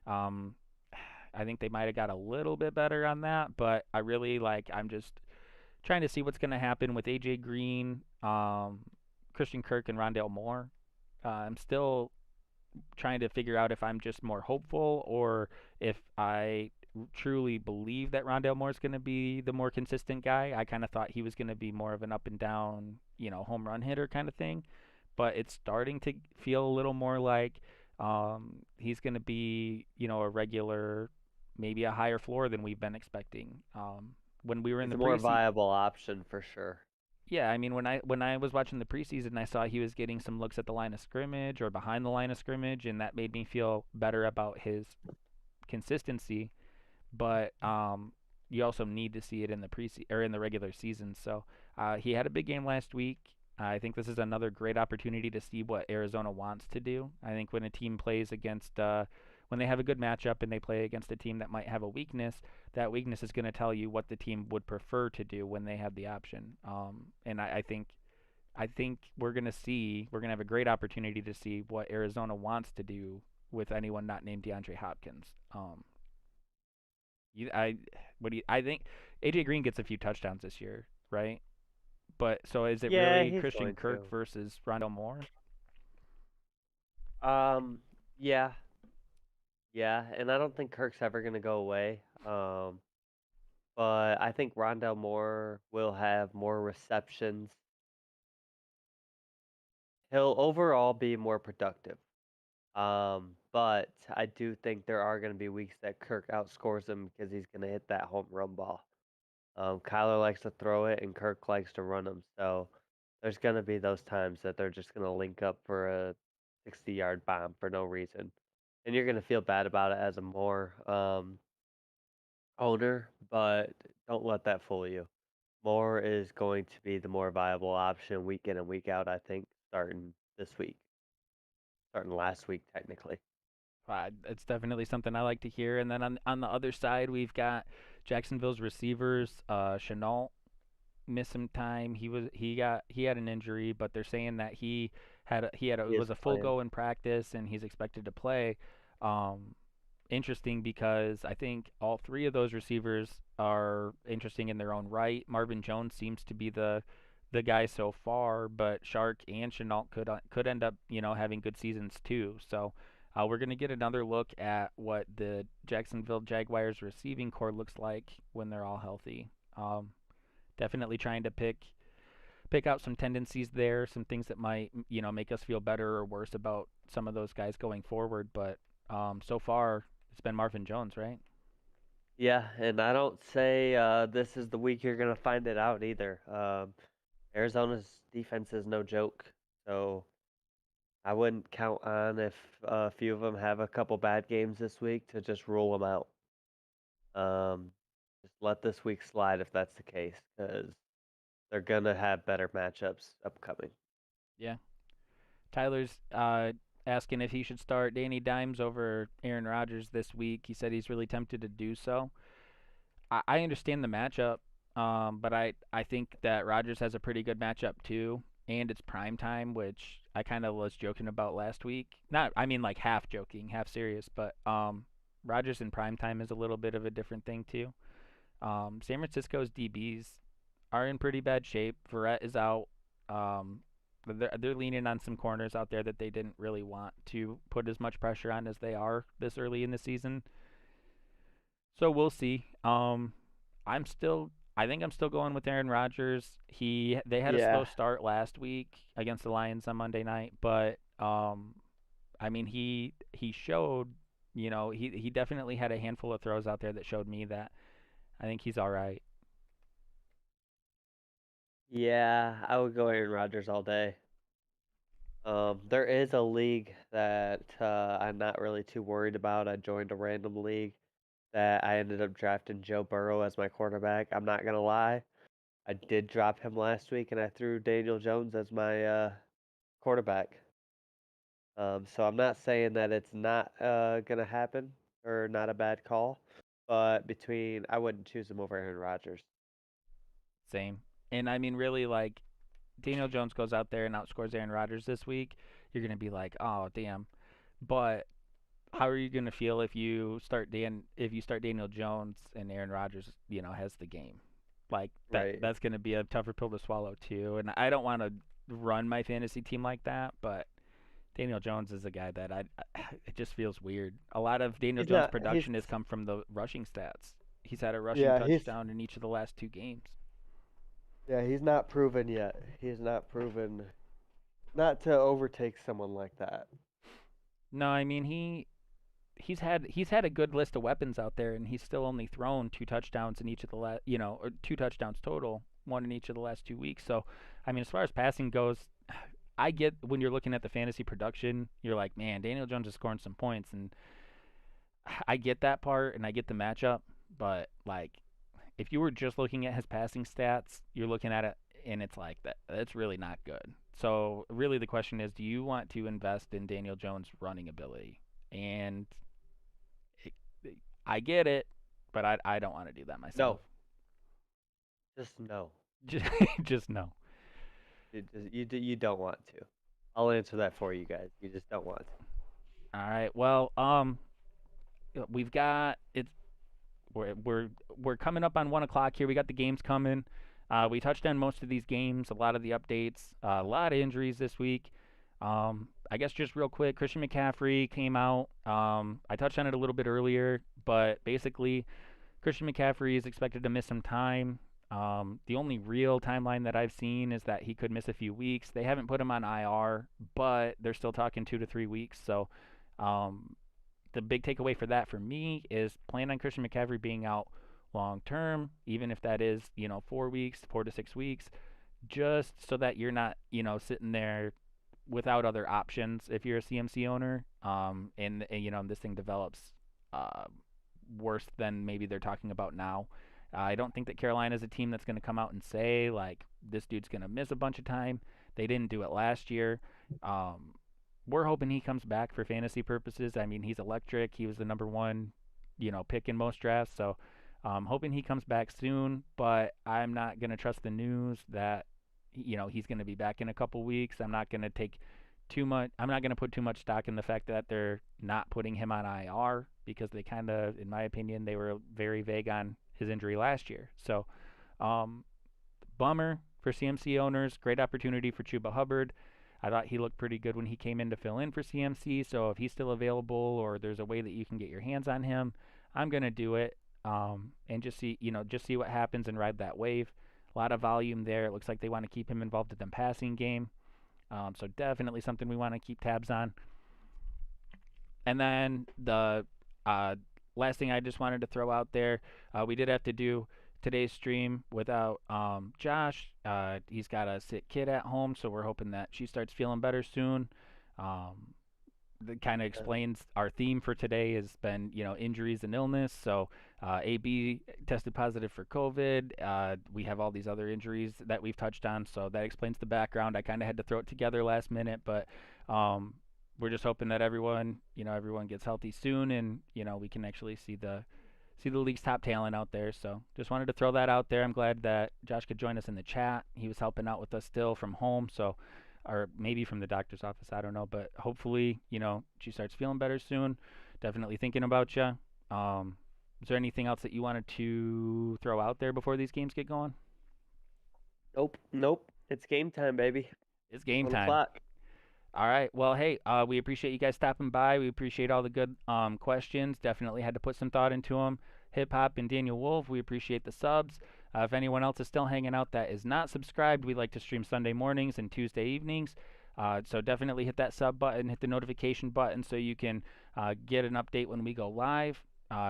Um, I think they might have got a little bit better on that, but I really like. I'm just trying to see what's going to happen with AJ Green, Christian Kirk, and Rondale Moore. I'm still trying to figure out if I'm just more hopeful or if I truly believe that Rondale Moore is going to be the more consistent guy. I kind of thought he was going to be more of an up and down, home run hitter kind of thing, but it's starting to feel a little more like he's going to be, a regular, maybe a higher floor than we've been expecting. When we were in he's the a more preseason, viable option for sure. yeah, I mean when I was watching the preseason, I saw he was getting some looks at the line of scrimmage or behind the line of scrimmage, and that made me feel better about his consistency. But you also need to see it in the or in the regular season. So he had a big game last week. I think this is another great opportunity to see what Arizona wants to do. I think when a team plays against when they have a good matchup and they play against a team that might have a weakness, that weakness is going to tell you what the team would prefer to do when they have the option. And I think we're gonna have a great opportunity to see what Arizona wants to do with anyone not named DeAndre Hopkins. You, I, what do you, I think AJ Green gets a few touchdowns this year, right? But so is it Yeah, really he's Christian going Kirk to. versus Rondell Moore? Yeah, yeah, and I don't think Kirk's ever gonna go away. But I think Rondell Moore will have more receptions. He'll overall be more productive. But I do think there are going to be weeks that Kirk outscores him because he's going to hit that home run ball. Kyler likes to throw it and Kirk likes to run them. So there's going to be those times that they're just going to link up for a 60-yard bomb for no reason. And you're going to feel bad about it as a more owner, but don't let that fool you. Moore is going to be the more viable option week in and week out, I think, starting this week. Starting last week, technically. It's definitely something I like to hear. And then on the other side, we've got Jacksonville's receivers. Chenault missed some time. He had an injury, but they're saying that it He is was a full playing. go in practice and he's expected to play. Um, Interesting because I think all three of those receivers are interesting in their own right. Marvin Jones seems to be the guy so far, but Shark and Chenault could end up having good seasons too. So we're gonna get another look at what the Jacksonville Jaguars receiving core looks like when they're all healthy. Definitely trying to pick out some tendencies there, some things that might make us feel better or worse about some of those guys going forward. But so far it's been Marvin Jones, right? Yeah, and I don't say this is the week you're gonna find it out either. Arizona's defense is no joke, so I wouldn't count on if a few of them have a couple bad games this week to just rule them out. Um, just let this week slide if that's the case, because they're gonna have better matchups upcoming. Yeah. Tyler's asking if he should start Danny Dimes over Aaron Rodgers this week. He said he's really tempted to do so. I understand the matchup, but I think that Rodgers has a pretty good matchup too, and it's prime time, which I kind of was joking about last week. Not, I mean, like half joking, half serious, but Rodgers in prime time is a little bit of a different thing too. San Francisco's DBs are in pretty bad shape. Verrett is out. Um, they're leaning on some corners out there that they didn't really want to put as much pressure on as they are this early in the season. So we'll see. I think I'm still going with Aaron Rodgers. They had a slow Yeah, start last week against the Lions on Monday night, but I mean he showed, he definitely had a handful of throws out there that showed me that I think he's all right. yeah, I would go Aaron Rodgers all day. There is a league that I'm not really too worried about. I joined a random league that I ended up drafting Joe Burrow as my quarterback. I'm not gonna lie, I did drop him last week, and I threw Daniel Jones as my quarterback. So I'm not saying that it's not gonna happen or not a bad call, but I wouldn't choose him over Aaron Rodgers. Same. And I mean really like Daniel Jones goes out there and outscores Aaron Rodgers this week, you're gonna be like, oh damn. But how are you gonna feel if you start Daniel Jones and Aaron Rodgers, has the game? Like Right. that's gonna be a tougher pill to swallow too. And I don't want to run my fantasy team like that, but Daniel Jones is a guy that it just feels weird. A lot of Daniel He's Jones' not. He's production has come from the rushing stats. He's had a rushing yeah. touchdown in each of the last two games. He's not proven yet. He's not proven not to overtake someone like that. No, I mean he's had a good list of weapons out there, and he's still only thrown two touchdowns in each of the last, or two touchdowns total, one in each of the last 2 weeks. So, I mean, as far as passing goes, I get when you're looking at the fantasy production, you're like, man, Daniel Jones is scoring some points, and I get that part, and I get the matchup, but like, if you were just looking at his passing stats, you're looking at it, and it's like that's really not good. So, really, the question is, do you want to invest in Daniel Jones' running ability? And it, I get it, but I don't want to do that myself. No, just no. Just, just no. You don't want to. I'll answer that for you guys. You just don't want to. All right. Well, we've got it. We're coming up on 1 o'clock here. We got the games coming. We touched on most of these games, a lot of the updates, a lot of injuries this week. I guess just real quick, Christian McCaffrey came out. I touched on it a little bit earlier, but basically, Christian McCaffrey is expected to miss some time. The only real timeline that I've seen is that he could miss a few weeks. They haven't put him on IR, but they're still talking 2 to 3 weeks. So, the big takeaway for that for me is plan on Christian McCaffrey being out long term, even if that is 4 weeks, 4 to 6 weeks, just so that you're not sitting there without other options if you're a CMC owner, and this thing develops worse than maybe they're talking about now. I don't think that Carolina is a team that's going to come out and say like this dude's going to miss a bunch of time. They didn't do it last year. We're hoping he comes back for fantasy purposes. I mean, he's electric. He was the number one, pick in most drafts. So, hoping he comes back soon. But I'm not going to trust the news that he's going to be back in a couple weeks. I'm not going to put too much stock in the fact that they're not putting him on IR, because they kind of, in my opinion, they were very vague on his injury last year. So, bummer for CMC owners. Great opportunity for Chuba Hubbard. I thought he looked pretty good when he came in to fill in for CMC. So if he's still available or there's a way that you can get your hands on him, I'm gonna do it, and just see what happens and ride that wave. A lot of volume there. It looks like they want to keep him involved in the passing game. So definitely something we want to keep tabs on. And then the last thing I just wanted to throw out there, we did have to do today's stream without Josh. He's got a sick kid at home, so we're hoping that she starts feeling better soon. That kind of explains our theme for today has been, injuries and illness. So AB tested positive for COVID. We have all these other injuries that we've touched on, so that explains the background. I kind of had to throw it together last minute, but we're just hoping that everyone gets healthy soon, and we can actually see the league's top talent out there. So just wanted to throw that out there. I'm glad that Josh could join us in the chat. He was helping out with us still from home, or maybe from the doctor's office, I don't know. But hopefully, she starts feeling better soon. Definitely thinking about you. Is there anything else that you wanted to throw out there before these games get going? Nope. It's game time, baby. It's game 1 time. o'clock. All right. Well, hey, we appreciate you guys stopping by. We appreciate all the good questions. Definitely had to put some thought into them. Hip Hop and Daniel Wolf, we appreciate the subs. If anyone else is still hanging out that is not subscribed, we like to stream Sunday mornings and Tuesday evenings. So definitely hit that sub button, hit the notification button so you can get an update when we go live.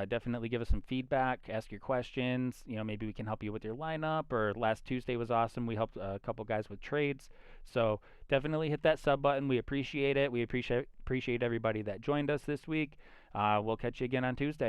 Definitely give us some feedback, ask your questions. Maybe we can help you with your lineup. Or last Tuesday was awesome. We helped a couple guys with trades. So definitely hit that sub button. We appreciate it. We appreciate everybody that joined us this week. We'll catch you again on Tuesday.